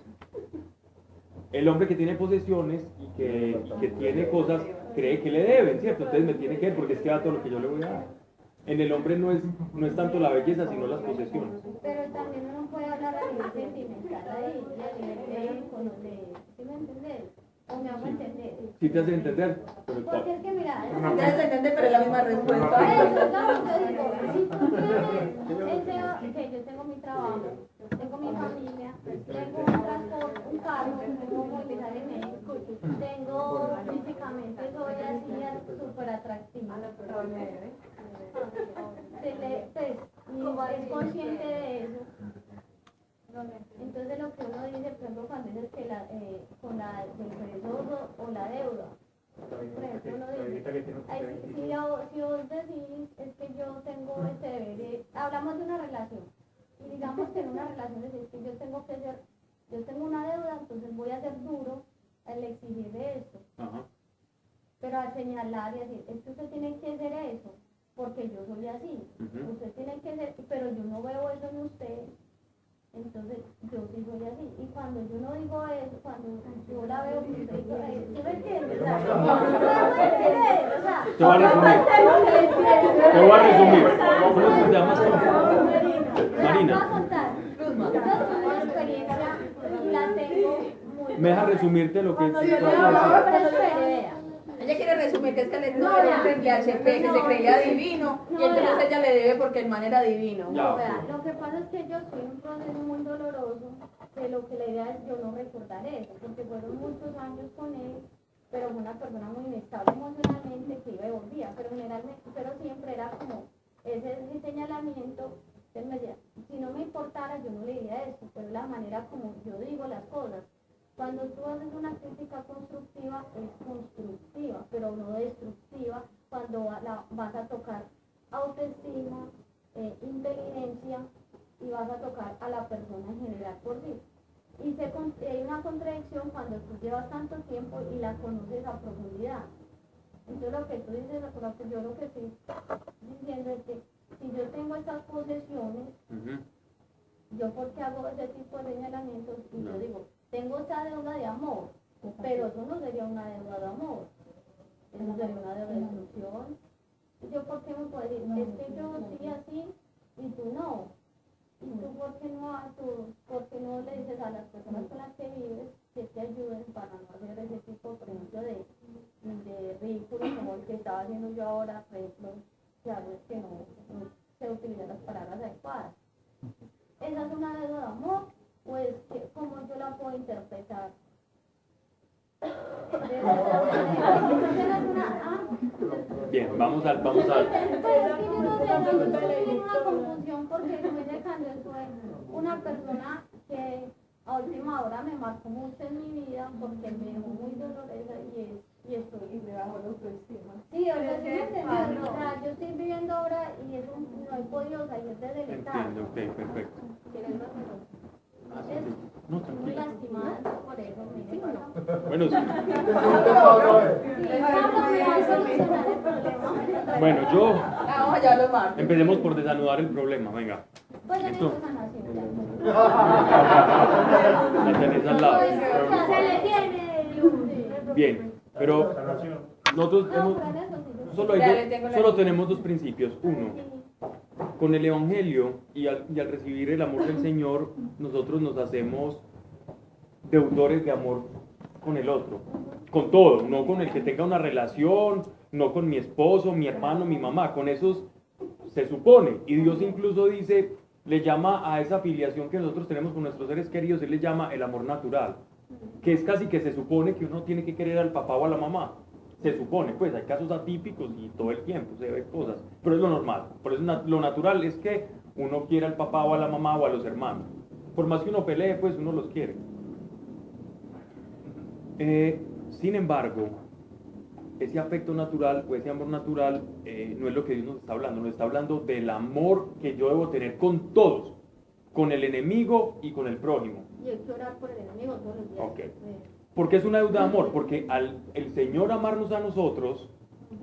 El hombre que tiene posesiones y que tiene cosas cree que le deben, ¿cierto? Entonces me tiene que ver porque es que da todo lo que yo le voy a dar. En el hombre no es tanto la belleza, sino las posesiones. Pero también uno puede hablar a nivel sentimental ahí, y a nivel de conocer, ¿sí me entendés? O me hago entender. Sí te hace entender, pero Porque es que mira, Ya se entiende, pero es la misma respuesta. eso, digamos, yo digo, si tú tienes que yo tengo mi trabajo, tengo mi familia, tengo un transporte, un carro, tengo movilidad de México, tengo físicamente, soy así súper atractiva. Pues, es consciente de eso. Entonces lo que uno dice, por ejemplo, cuando dices que con del perezoso o la deuda, por ejemplo, uno dice, si vos decís, es que yo tengo este deber, hablamos de una relación, y digamos que en una relación decís que yo tengo una deuda, entonces voy a ser duro al exigir de esto. Ajá. Pero al señalar y decir, es que usted tiene que hacer eso, porque yo soy así, usted tiene que ser, pero yo no veo eso en usted. Entonces, yo sí soy así. Y cuando yo no digo eso, cuando yo la veo, ¿sí me entiendes? Te voy a resumir. ¿Cómo te llamas tú? Marina. Voy a contar. Yo tuve una experiencia y la tengo muy... ¿Me deja resumirte lo que No, pero espere, vea. Ella quiere resumir que es que le frente al CP, que se creía divino, y entonces ella le debe porque el man era divino. Ya. Vea, lo que pasa es que yo estoy en un proceso muy doloroso, de lo que la idea es yo no recordar eso, porque fueron muchos años con él, pero fue una persona muy inestable emocionalmente, que iba y volvía, pero siempre era como ese señalamiento. Él me decía, si no me importara yo no le diría esto, pero la manera como yo digo las cosas. Cuando tú haces una crítica constructiva, es constructiva, pero no destructiva, cuando vas a tocar autoestima, inteligencia, y vas a tocar a la persona en general por sí. Y hay una contradicción cuando tú llevas tanto tiempo y la conoces a profundidad. Entonces lo que tú dices, yo lo que estoy diciendo es que si yo tengo estas posesiones, Yo porque hago ese tipo de señalamientos y yo digo, tengo esa deuda de amor, pero eso no sería una deuda de amor, eso sería una deuda de destrucción. Yo por qué me puedo decir, es que yo sí así y tú no. ¿Y tú por qué no le dices a las personas con las que vives que te ayuden para no hacer ese tipo, por ejemplo, de ridículos como el que estaba haciendo yo ahora, por ejemplo, que hago es que no se utilizan las palabras adecuadas? ¿Esa es una deuda de amor o es que cómo yo la puedo interpretar? Bien, vamos al... Pues es que yo no sé, yo estoy en una confusión porque estoy dejando eso en una persona que a última hora me marcó mucho en mi vida porque me dejó muy dolorosa y estoy Y me bajó la autoestima. sí, o sea, ¿sí me entendió? O sea, yo estoy viviendo ahora y eso no he podido salir desde el estado. Entiendo, ok, perfecto. ¿Quieres razón? No, Estoy muy tranquilo. lastimada por eso, mire, Bueno, sí. sí. Bueno, yo... Vamos allá a los martes. Empecemos por desanudar el problema, venga. Pues ya Esto. necesito sanación, La tenés al lado. ya. Se le tiene luz. Bien, pero nosotros No, hemos... pero en eso sí yo- Solo, hay Ya dos- le tengo la solo lista. tenemos dos principios. Uno, con el Evangelio y al recibir el amor del Señor, nosotros nos hacemos deudores de amor con el otro, con todo, no con el que tenga una relación, no con mi esposo, mi hermano, mi mamá, con esos se supone, y Dios incluso dice, le llama a esa afiliación que nosotros tenemos con nuestros seres queridos, Él le llama el amor natural, que es casi que se supone que uno tiene que querer al papá o a la mamá. Se supone, pues hay casos atípicos y todo el tiempo se ven cosas, pero es lo normal. Por eso lo natural es que uno quiera al papá o a la mamá o a los hermanos. Por más que uno pelee, pues uno los quiere. Sin embargo, ese afecto natural o ese amor natural no es lo que Dios nos está hablando del amor que yo debo tener con todos, con el enemigo y con el prójimo. Y hay que orar por el enemigo todos los días. Ok. ¿Por qué es una deuda de amor? Porque al el Señor amarnos a nosotros,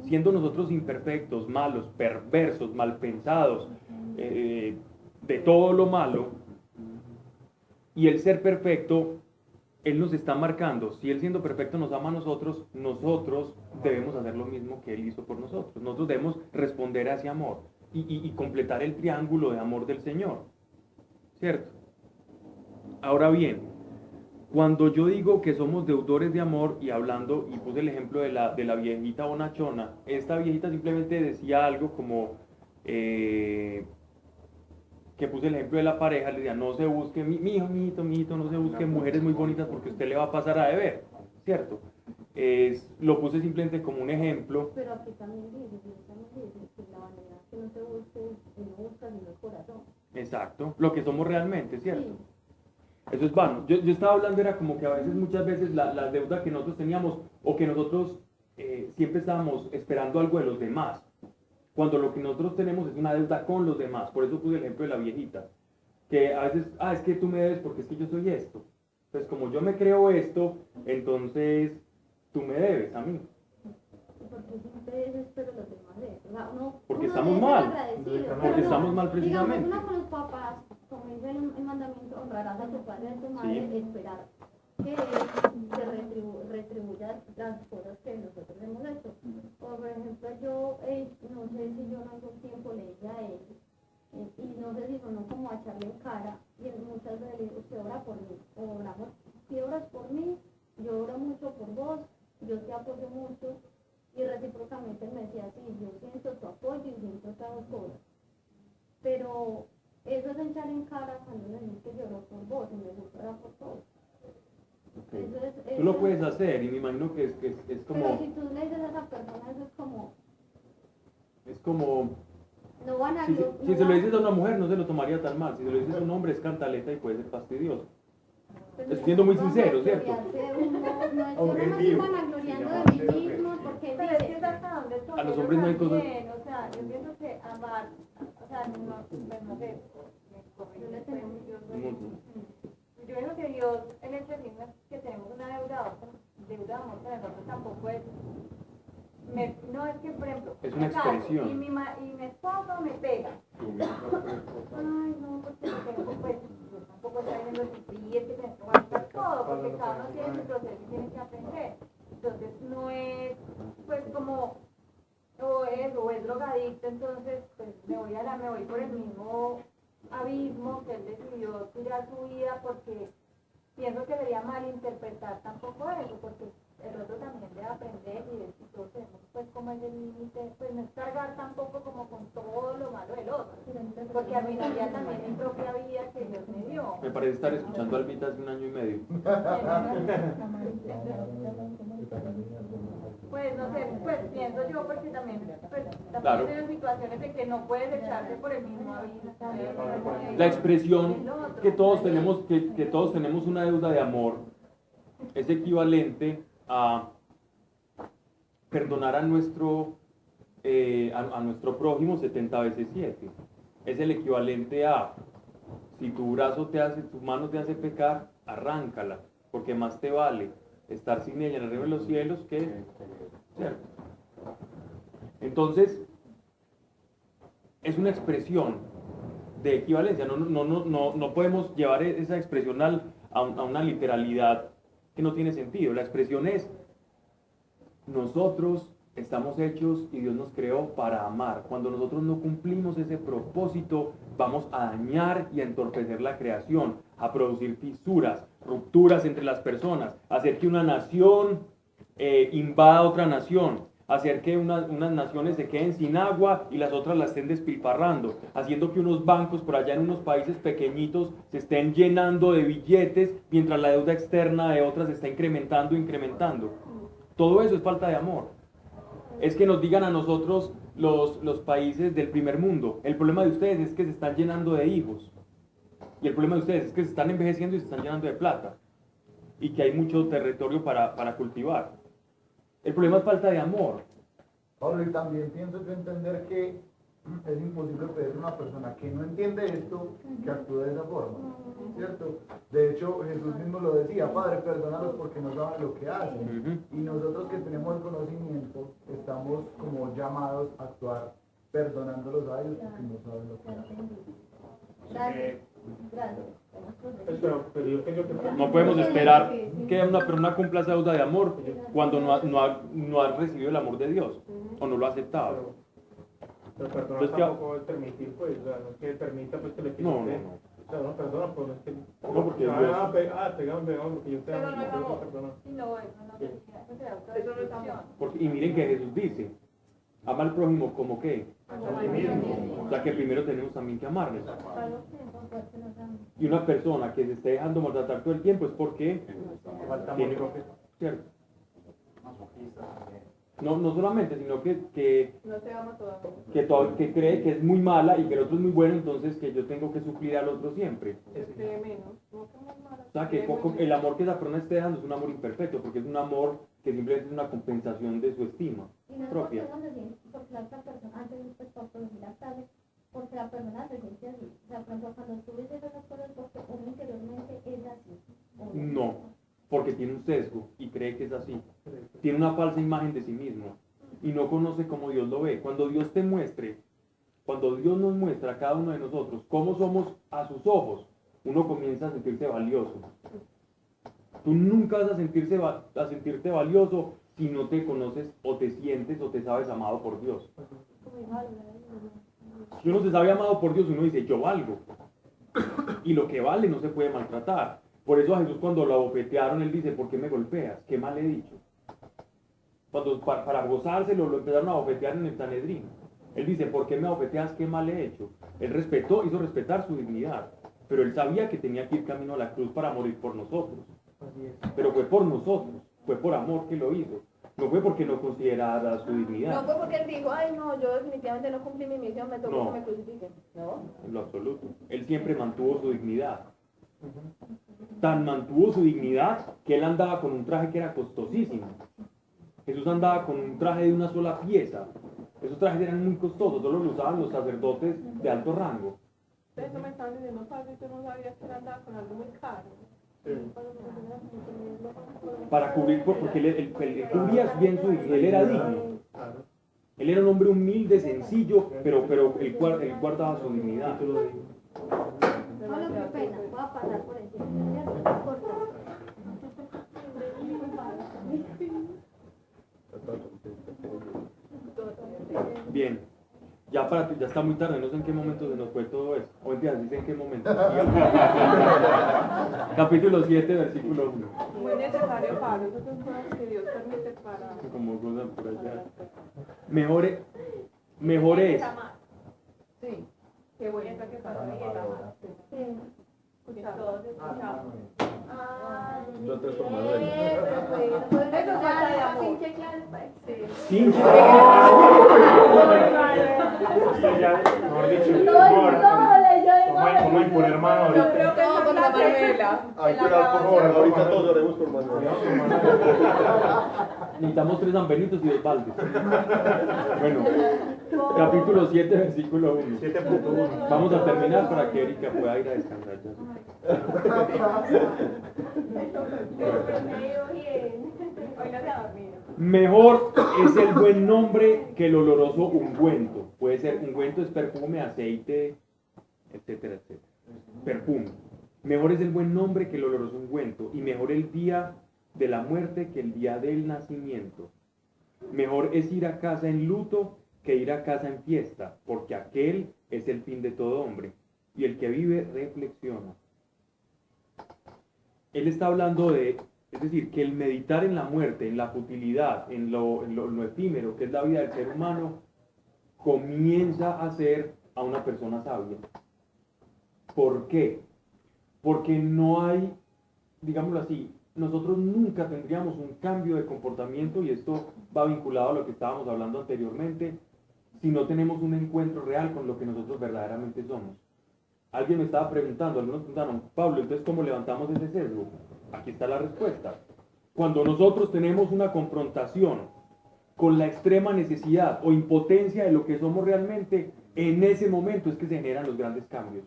siendo nosotros imperfectos, malos, perversos, malpensados, de todo lo malo, y el ser perfecto, Él nos está marcando. Si Él siendo perfecto nos ama a nosotros, nosotros debemos hacer lo mismo que Él hizo por nosotros. Nosotros debemos responder a ese amor y completar el triángulo de amor del Señor. ¿Cierto? Ahora bien, cuando yo digo que somos deudores de amor y hablando, y puse el ejemplo de la viejita bonachona, esta viejita simplemente decía algo como, que puse el ejemplo de la pareja, le decía, no se busque, mi hijo, mijito, no se busque mujeres muy bonitas porque usted le va a pasar a deber, ¿cierto? Lo puse simplemente como un ejemplo. Pero aquí también dice que la vanidad que no te busque, que no buscas ni el corazón. Exacto, lo que somos realmente, ¿cierto? Sí. Eso es vano. Yo estaba hablando, era como que a veces, muchas veces, la deuda que nosotros teníamos, o que nosotros siempre estábamos esperando algo de los demás, cuando lo que nosotros tenemos es una deuda con los demás. Por eso puse el ejemplo de la viejita, que a veces, es que tú me debes porque es que yo soy esto. Entonces, como yo me creo esto, entonces tú me debes a mí. Porque siempre desespero los demás de eso. O sea, Porque uno estamos debe ser mal. agradecido, Porque pero estamos mal precisamente. Digamos, uno con los papás, como dice el mandamiento, honrarás a tu padre y a tu madre, Sí. esperar que te retribuya las cosas que nosotros hemos hecho. O, por ejemplo, yo, no sé si yo en algún tiempo le dije a él, y no sé si sonó como a echarle en cara, y él muchas veces le digo, usted ora por mí, o oramos, si oras por mí, yo oro mucho por vos, yo te apoyo mucho, y recíprocamente él me decía, sí, yo siento tu apoyo y siento estas cosas, pero eso es echar en cara cuando le dices que yo oro por vos, y me gusta orar por todos. Okay. Eso Tú lo puedes hacer y me imagino que es como... Pero si tú le dices a esa persona, eso Es como... no van a... Si se lo dices a una mujer no se lo tomaría tan mal, si se lo dices a un hombre es cantaleta y puede ser fastidioso. Estoy siendo muy sincero, ¿cierto? No me estoy vanagloriando de mí mismo porque Pero es que es hasta donde tú. A los hombres no hay cosas... O sea, yo pienso que amar, o sea, no, pues no sé, yo le tengo yo pienso que Dios, el hecho de decirnos que tenemos una deuda de amor con nosotros tampoco es, no es que, por ejemplo, Es una me caso expresión. y mi esposo me pega. Tú misma, pues, Ay, no, porque lo tengo, pues, pues está viendo sufrir, que tienes que aguantar todo, porque cada uno tiene su proceso y tiene que aprender. Entonces no es pues como o es drogadicto, entonces pues me voy por el mismo abismo que él decidió tirar su vida, porque pienso que sería malinterpretar tampoco eso, porque el otro también debe aprender y todos tenemos pues como ese límite, pues no es cargar tampoco como con todo lo malo del otro, porque al final ya también mi propia vida que Dios me dio. Me parece estar escuchando a Albita hace 1 año y medio. Pues no sé, pues pienso yo porque también, pues, Claro. en situaciones de que no puedes echarte por el mismo abismo. La expresión que todos tenemos, que todos tenemos una deuda de amor es equivalente a perdonar a nuestro prójimo 70 veces 7. Es el equivalente a, si tu mano te hace pecar, arráncala, porque más te vale estar sin ella en el reino de los cielos que... ¿cierto? Entonces, es una expresión de equivalencia. No podemos llevar esa expresión a una literalidad que no tiene sentido. La expresión es, nosotros estamos hechos y Dios nos creó para amar. Cuando nosotros no cumplimos ese propósito, vamos a dañar y a entorpecer la creación, a producir fisuras, rupturas entre las personas, hacer que una nación invada a otra nación, hacer que unas naciones se queden sin agua y las otras la estén despilfarrando, haciendo que unos bancos por allá en unos países pequeñitos se estén llenando de billetes mientras la deuda externa de otras se está incrementando. Todo eso es falta de amor. Es que nos digan a nosotros los países del primer mundo, el problema de ustedes es que se están llenando de hijos, y el problema de ustedes es que se están envejeciendo y se están llenando de plata, y que hay mucho territorio para cultivar. El problema es falta de amor. Pablo, y también pienso que entender que es imposible pedir a una persona que no entiende esto que actúe de esa forma, ¿cierto? De hecho, Jesús mismo lo decía, Padre, perdónalos porque no saben lo que hacen. Y nosotros que tenemos el conocimiento, estamos como llamados a actuar perdonándolos a ellos porque no saben lo que hacen. No podemos esperar que una persona cumpla esa deuda de amor cuando no ha recibido el amor de Dios o no lo ha aceptado. Pero perdonar Entonces, tampoco es permitir, pues, o sea, no es que permita pues que le pidan. No. O sea, uno perdona, pues no es que... No, porque Dios... pegamos, porque yo te amo, Pero no es no amor. perdonar. No, eso no es amor. Y miren que Jesús dice, ama al prójimo como que, o sea que primero tenemos también que amarles. Y una persona que se esté dejando maltratar todo el tiempo es porque tiene, ¿cierto? No solamente, sino que No se ama todavía. que cree que es muy mala y que el otro es muy bueno, entonces que yo tengo que suplir al otro siempre. Cree menos. No somos malas. O sea, que el amor que esa persona esté dando es un amor imperfecto, porque es un amor que simplemente es una compensación de su estima Y no es propia. porque la otra persona, antes pues por producir las tardes, porque la persona se siente así. O sea, por ejemplo, cuando tú dices esas cosas, porque uno interiormente es así. ¿O No, porque tiene un sesgo y cree que es así. Tiene una falsa imagen de sí mismo y no conoce cómo Dios lo ve. Cuando Dios nos muestra a cada uno de nosotros cómo somos a sus ojos, uno comienza a sentirse valioso. Tú nunca vas a sentirte valioso si no te conoces o te sientes o te sabes amado por Dios. Si uno se sabe amado por Dios, uno dice, yo valgo. Y lo que vale no se puede maltratar. Por eso a Jesús cuando lo abofetearon, él dice, ¿por qué me golpeas? ¿Qué mal he dicho? Cuando para gozárselo lo empezaron a abofetear en el Sanedrín. Él dice, ¿por qué me abofeteas? ¿Qué mal he hecho? Él hizo respetar su dignidad. Pero él sabía que tenía que ir camino a la cruz para morir por nosotros. Pero fue por nosotros, fue por amor que lo hizo. No fue porque no considerara su dignidad. No fue porque él dijo, ay no, yo definitivamente no cumplí mi misión, me tocó No. que me crucifiquen. No. En lo absoluto. Él siempre mantuvo su dignidad. Tan mantuvo su dignidad que él andaba con un traje que era costosísimo. Jesús andaba con un traje de una sola pieza. Esos trajes eran muy costosos, solo los usaban los sacerdotes de alto rango. Eso me estaban diciendo, padre, yo no sabía que él andaba con algo muy caro. Para cubrir, porque él cubría bien su dignidad, él era digno. Él era un hombre humilde, sencillo, pero él guardaba su dignidad. Pablo, qué pena. a pasar por encima, ¿cierto? No importa. Bien. Ya está muy tarde, no sé en qué momento se nos fue todo eso. O entiendes, dice en qué momento. Capítulo 7, versículo 1. Muy necesario, Pablo. Esas son cosas que Dios permite para... Como cosas por allá. Mejor es. Sí. Qué bueno que pasó y el amar. Sí. Que todos escuchamos. No transformado ahí. Eso falta de amor. Pinche clase, Sí. Ya, mejor dicho, como imponer mano Yo ahorita. creo que no con la Manuela. Hay que orar por favor, ahorita todos oremos por Manuel. Necesitamos 3 sanbenitos y 2 baldes. Bueno, capítulo 7, versículo 1. 7.1. Vamos a terminar para que Erika pueda ir a descansar ya. Hoy no se ha dormido. Mejor es el buen nombre que el oloroso ungüento. Puede ser ungüento, es perfume, aceite, etcétera, etcétera. Perfume. Mejor es el buen nombre que el oloroso ungüento. Y mejor el día de la muerte que el día del nacimiento. Mejor es ir a casa en luto que ir a casa en fiesta, porque aquel es el fin de todo hombre. Y el que vive reflexiona. Él está hablando de, es decir, que el meditar en la muerte, en la futilidad, en lo efímero que es la vida del ser humano, comienza a hacer a una persona sabia. ¿Por qué? Porque no hay, digámoslo así, nosotros nunca tendríamos un cambio de comportamiento, y esto va vinculado a lo que estábamos hablando anteriormente, si no tenemos un encuentro real con lo que nosotros verdaderamente somos. Alguien me estaba preguntando, algunos preguntaron, Pablo, entonces ¿cómo levantamos ese sesgo? Aquí está la respuesta. Cuando nosotros tenemos una confrontación con la extrema necesidad o impotencia de lo que somos realmente, en ese momento es que se generan los grandes cambios.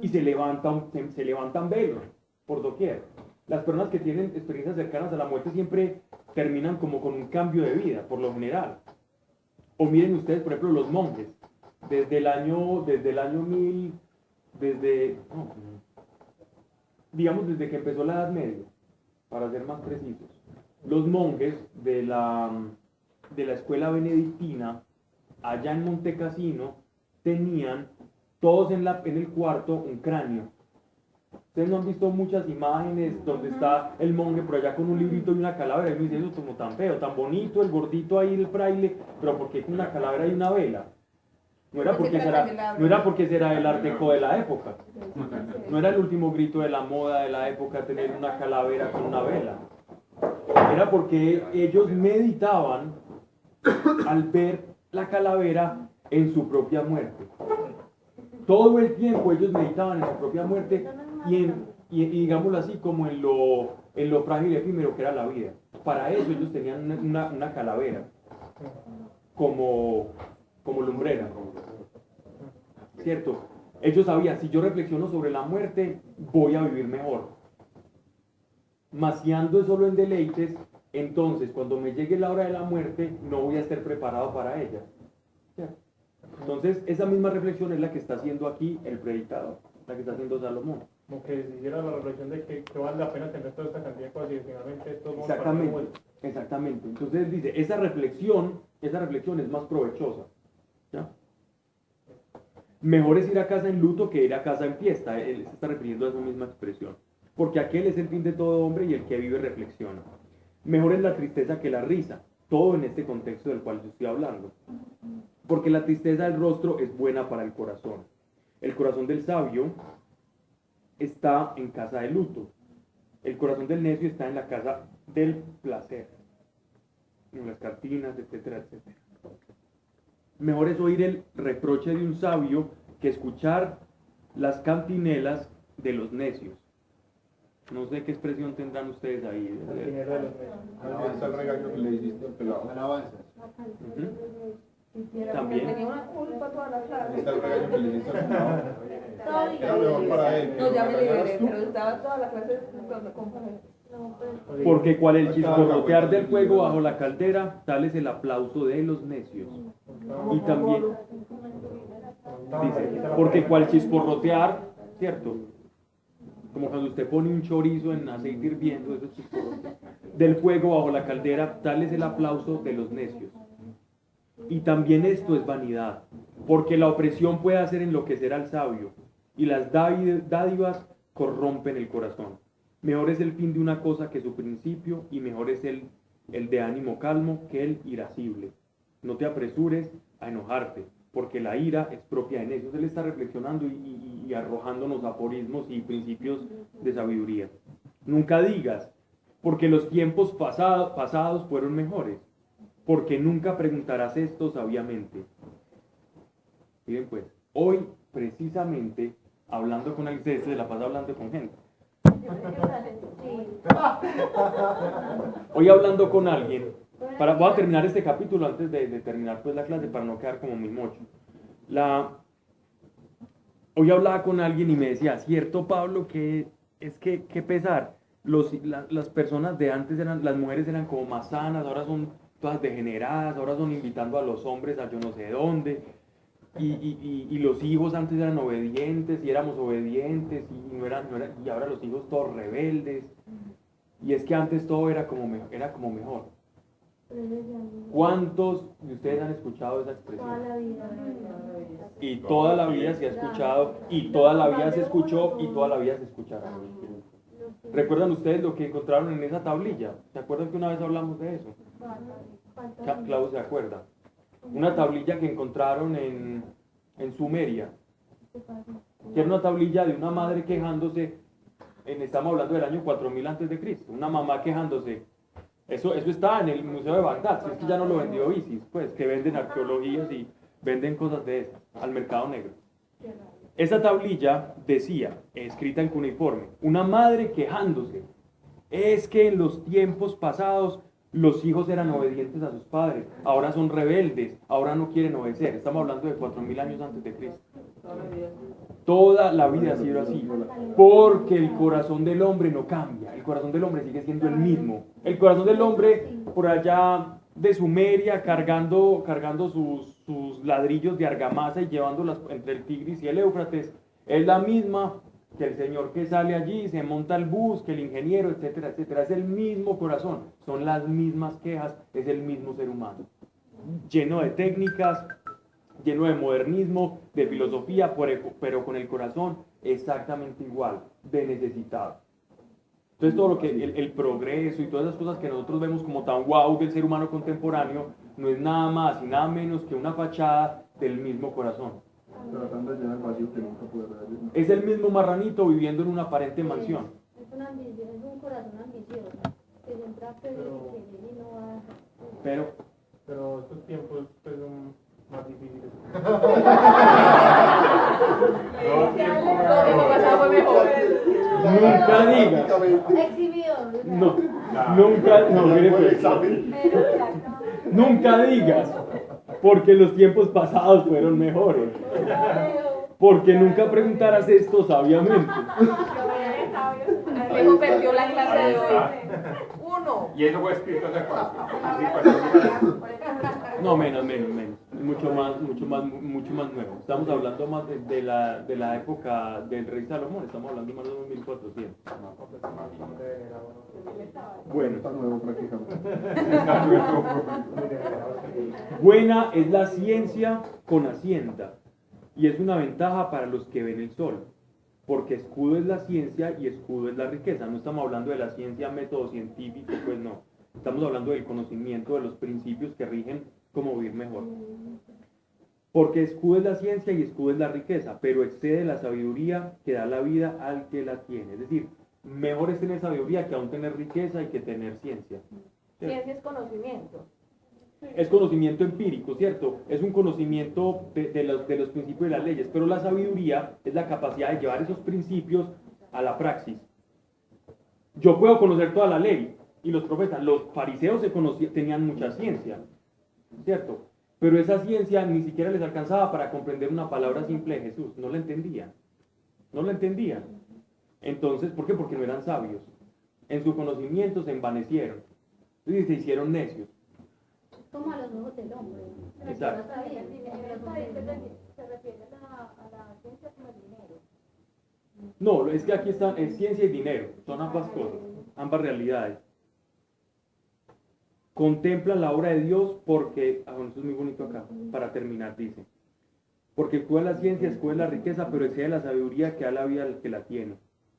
Y se levantan velos por doquier. Las personas que tienen experiencias cercanas a la muerte siempre terminan como con un cambio de vida, por lo general. O miren ustedes, por ejemplo, los monjes. Desde el año 1000, desde que empezó la Edad Media, para ser más precisos, los monjes de la escuela benedictina, allá en Montecassino, tenían todos en el cuarto un cráneo. Ustedes no han visto muchas imágenes donde está el monje por allá con un librito y una calavera, y me dice, eso es como tan feo, tan bonito, el gordito ahí, el fraile, pero ¿por qué con una calavera y una vela? No era porque será el art déco de la época. No era el último grito de la moda de la época tener una calavera con una vela. Era porque ellos meditaban al ver la calavera en su propia muerte. Todo el tiempo ellos meditaban en su propia muerte y digámoslo así, como en lo frágil y efímero que era la vida. Para eso ellos tenían una calavera como lumbrera. ¿Cierto? Ellos sabían, si yo reflexiono sobre la muerte, voy a vivir mejor. Mas si ando solo en deleites, entonces cuando me llegue la hora de la muerte, no voy a estar preparado para ella. ¿Cierto? Entonces, esa misma reflexión es la que está haciendo aquí el predicador, la que está haciendo Salomón. Como que se hiciera la reflexión de que vale la pena tener toda esta cantidad de cosas y finalmente esto no Exactamente. Entonces dice, esa reflexión es más provechosa. ¿Ya? Mejor es ir a casa en luto que ir a casa en fiesta. Él se está refiriendo a esa misma expresión. Porque aquel es el fin de todo hombre y el que vive reflexiona. Mejor es la tristeza que la risa. Todo en este contexto del cual yo estoy hablando. Porque la tristeza del rostro es buena para el corazón. El corazón del sabio está en casa de luto. El corazón del necio está en la casa del placer. En las cantinas, etcétera, etcétera. Mejor es oír el reproche de un sabio que escuchar las cantinelas de los necios. No sé qué expresión tendrán ustedes ahí. Alabanza al regaño que le hiciste al pelado. Alabanza. También. Tenía una culpa toda la clase. Está el regaño que le hiciste al pelado. Era mejor para él. No, ya me liberé, pero estaba toda la clase con Porque cual el chisporrotear del fuego bajo la caldera, tal es el aplauso de los necios. Y también dice, porque cual chisporrotear, ¿cierto? como cuando usted pone un chorizo en aceite hirviendo, eso es chistoso, del fuego bajo la caldera, tal es el aplauso de los necios. Y también esto es vanidad, porque la opresión puede hacer enloquecer al sabio, y las dádivas corrompen el corazón. Mejor es el fin de una cosa que su principio, y mejor es el de ánimo calmo que el irascible. No te apresures a enojarte, porque la ira es propia de necios. Él está reflexionando y arrojándonos aforismos y principios de sabiduría. Nunca digas, porque los tiempos pasados fueron mejores, porque nunca preguntarás esto sabiamente. Miren pues, hoy precisamente, hablando con alguien, se la pasa hablando con gente. Hoy hablando con alguien, voy a terminar este capítulo antes de terminar pues la clase para no quedar como muy mocho. Hoy hablaba con alguien y me decía, cierto Pablo, que pesar, las personas de antes las mujeres eran como más sanas, ahora son todas degeneradas, ahora son invitando a los hombres a yo no sé dónde, y los hijos antes eran obedientes y éramos obedientes y ahora los hijos todos rebeldes, y es que antes todo era como mejor. ¿Cuántos de ustedes han escuchado esa expresión? Toda la vida. Y toda la vida se ha escuchado, y toda la vida se escuchó, y toda la vida se escuchará. ¿Recuerdan ustedes lo que encontraron en esa tablilla? ¿Se acuerdan que una vez hablamos de eso? Claudio se acuerda. Una tablilla que encontraron en Sumeria. Que era una tablilla de una madre quejándose, estamos hablando del año 4000 antes de Cristo, una mamá quejándose. Eso está en el Museo de Bagdad, si es que ya no lo vendió ISIS, pues, que venden arqueologías y venden cosas de esas al mercado negro. Esa tablilla decía, escrita en cuneiforme, una madre quejándose, es que en los tiempos pasados los hijos eran obedientes a sus padres, ahora son rebeldes, ahora no quieren obedecer. Estamos hablando de 4000 años antes de Cristo. Toda la vida ha sido así, porque el corazón del hombre no cambia, el corazón del hombre sigue siendo el mismo. El corazón del hombre por allá de Sumeria cargando sus ladrillos de argamasa y llevándolas entre el Tigris y el Éufrates, es la misma que el señor que sale allí, se monta el bus, que el ingeniero, etcétera, etcétera. Es el mismo corazón, son las mismas quejas, es el mismo ser humano, lleno de técnicas, lleno de modernismo, de filosofía, pero con el corazón exactamente igual, de necesitado. Entonces todo lo que el progreso y todas esas cosas que nosotros vemos como tan guau del ser humano contemporáneo, no es nada más y nada menos que una fachada del mismo corazón. Tratando de llenar el vacío que nunca puede realizar. Es el mismo marranito viviendo en una aparente mansión. Es un corazón ambicioso, que siempre ha pedido que y no va a... Pero estos tiempos pues, son más difíciles. Nunca digas. Exhibidor. Nunca digas, porque los tiempos pasados fueron mejores. Porque nunca preguntarás esto sabiamente. Alejo perdió la clase de hoy. 1. Y eso fue escrito hace cuánto. No, menos. Mucho más nuevo. Estamos hablando más de la época del rey Salomón. Estamos hablando más de 1400. Bueno. Está nuevo prácticamente. Buena es la ciencia con hacienda, y es una ventaja para los que ven el sol, porque escudo es la ciencia y escudo es la riqueza. No estamos hablando de la ciencia método científico, pues no. Estamos hablando del conocimiento de los principios que rigen cómo vivir mejor. Porque escudo es la ciencia y escudo es la riqueza, pero excede la sabiduría que da la vida al que la tiene. Es decir, mejor es tener sabiduría que aún tener riqueza y que tener ciencia. Ciencia es conocimiento. Es conocimiento empírico, ¿cierto? Es un conocimiento de los principios de las leyes, pero la sabiduría es la capacidad de llevar esos principios a la praxis. Yo puedo conocer toda la ley, y los profetas, los fariseos tenían mucha ciencia, ¿cierto? Pero esa ciencia ni siquiera les alcanzaba para comprender una palabra simple de Jesús, no la entendían. Entonces, ¿por qué? Porque no eran sabios. En su conocimiento se envanecieron, y se hicieron necios. Como a los ojos del hombre. Exacto. Se refiere a la ciencia como el dinero. No, es que aquí están, es ciencia y dinero, son ambas cosas, ambas realidades. Contempla la obra de Dios porque, bueno, esto es muy bonito acá, para terminar, dice, porque escude la ciencia, escude la riqueza, pero excede la sabiduría que da la vida al que la tiene.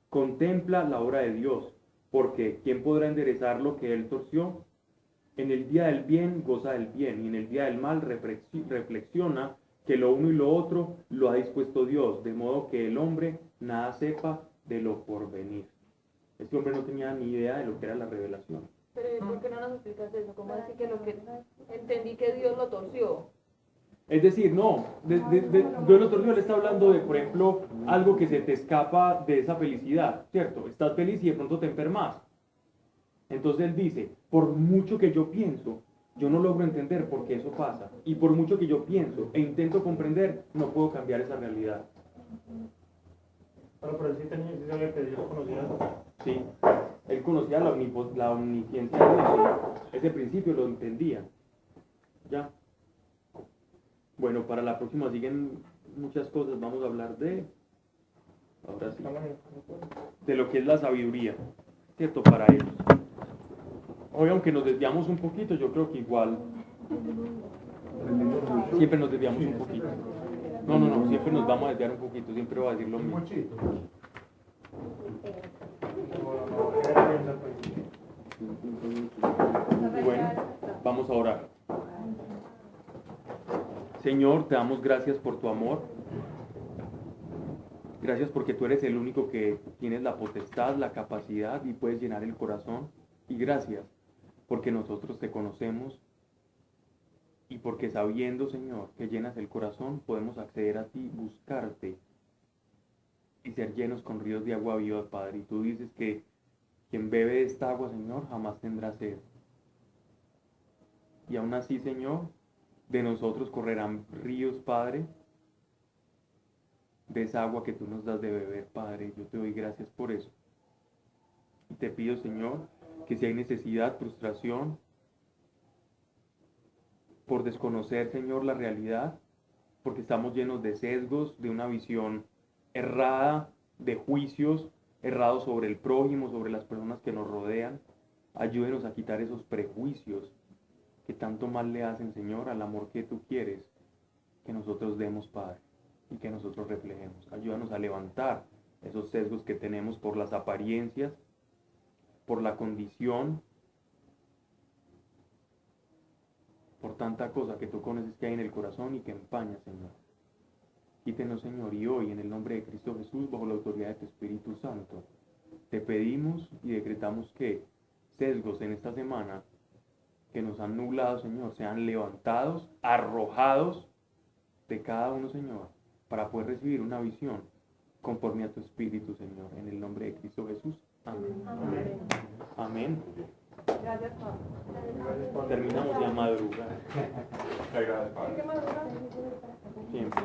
Contempla la obra de Dios, porque ¿quién podrá enderezar lo que él torció? En el día del bien goza del bien, y en el día del mal reflexiona que lo uno y lo otro lo ha dispuesto Dios, de modo que el hombre nada sepa de lo porvenir. Este hombre no tenía ni idea de lo que era la revelación. Pero ¿por qué no nos explicas eso? ¿Cómo así que lo que entendí que Dios lo torció? Es decir, no, Dios lo torció, le está hablando de, por ejemplo, algo que se te escapa de esa felicidad, ¿cierto? Estás feliz y de pronto te enfermas. Entonces él dice, por mucho que yo pienso, yo no logro entender por qué eso pasa. Y por mucho que yo pienso e intento comprender, no puedo cambiar esa realidad. Bueno, pero él sí sabía que Dios conocía eso. Sí, él conocía la omnisciencia de Dios, sí. Ese principio lo entendía. Ya. Bueno, para la próxima siguen muchas cosas. Vamos a hablar ahora sí, de lo que es la sabiduría, ¿cierto? Para ellos. Hoy, aunque nos desviamos un poquito, yo creo que igual siempre nos desviamos un poquito. No, siempre nos vamos a desviar un poquito, siempre va a decir lo mismo. Bueno, vamos a orar. Señor, te damos gracias por tu amor. Gracias porque tú eres el único que tienes la potestad, la capacidad y puedes llenar el corazón. Y gracias porque nosotros te conocemos y porque sabiendo, Señor, que llenas el corazón, podemos acceder a ti, buscarte y ser llenos con ríos de agua viva, Padre. Y tú dices que quien bebe de esta agua, Señor, jamás tendrá sed. Y aún así, Señor, de nosotros correrán ríos, Padre, de esa agua que tú nos das de beber, Padre. Yo te doy gracias por eso. Y te pido, Señor, que si hay necesidad, frustración, por desconocer, Señor, la realidad, porque estamos llenos de sesgos, de una visión errada, de juicios errados sobre el prójimo, sobre las personas que nos rodean, ayúdenos a quitar esos prejuicios que tanto mal le hacen, Señor, al amor que tú quieres que nosotros demos, Padre, y que nosotros reflejemos. Ayúdanos a levantar esos sesgos que tenemos por las apariencias, por la condición, por tanta cosa que tú conoces que hay en el corazón y que empaña, Señor. Quítenos, Señor, y hoy, en el nombre de Cristo Jesús, bajo la autoridad de tu Espíritu Santo, te pedimos y decretamos que sesgos en esta semana que nos han nublado, Señor, sean levantados, arrojados de cada uno, Señor, para poder recibir una visión conforme a tu Espíritu, Señor, en el nombre de Cristo Jesús. Amén. Amén. Amén. Gracias, Pablo. Terminamos ya madrugada. Gracias, Padre. ¿Qué madrugada? Siempre.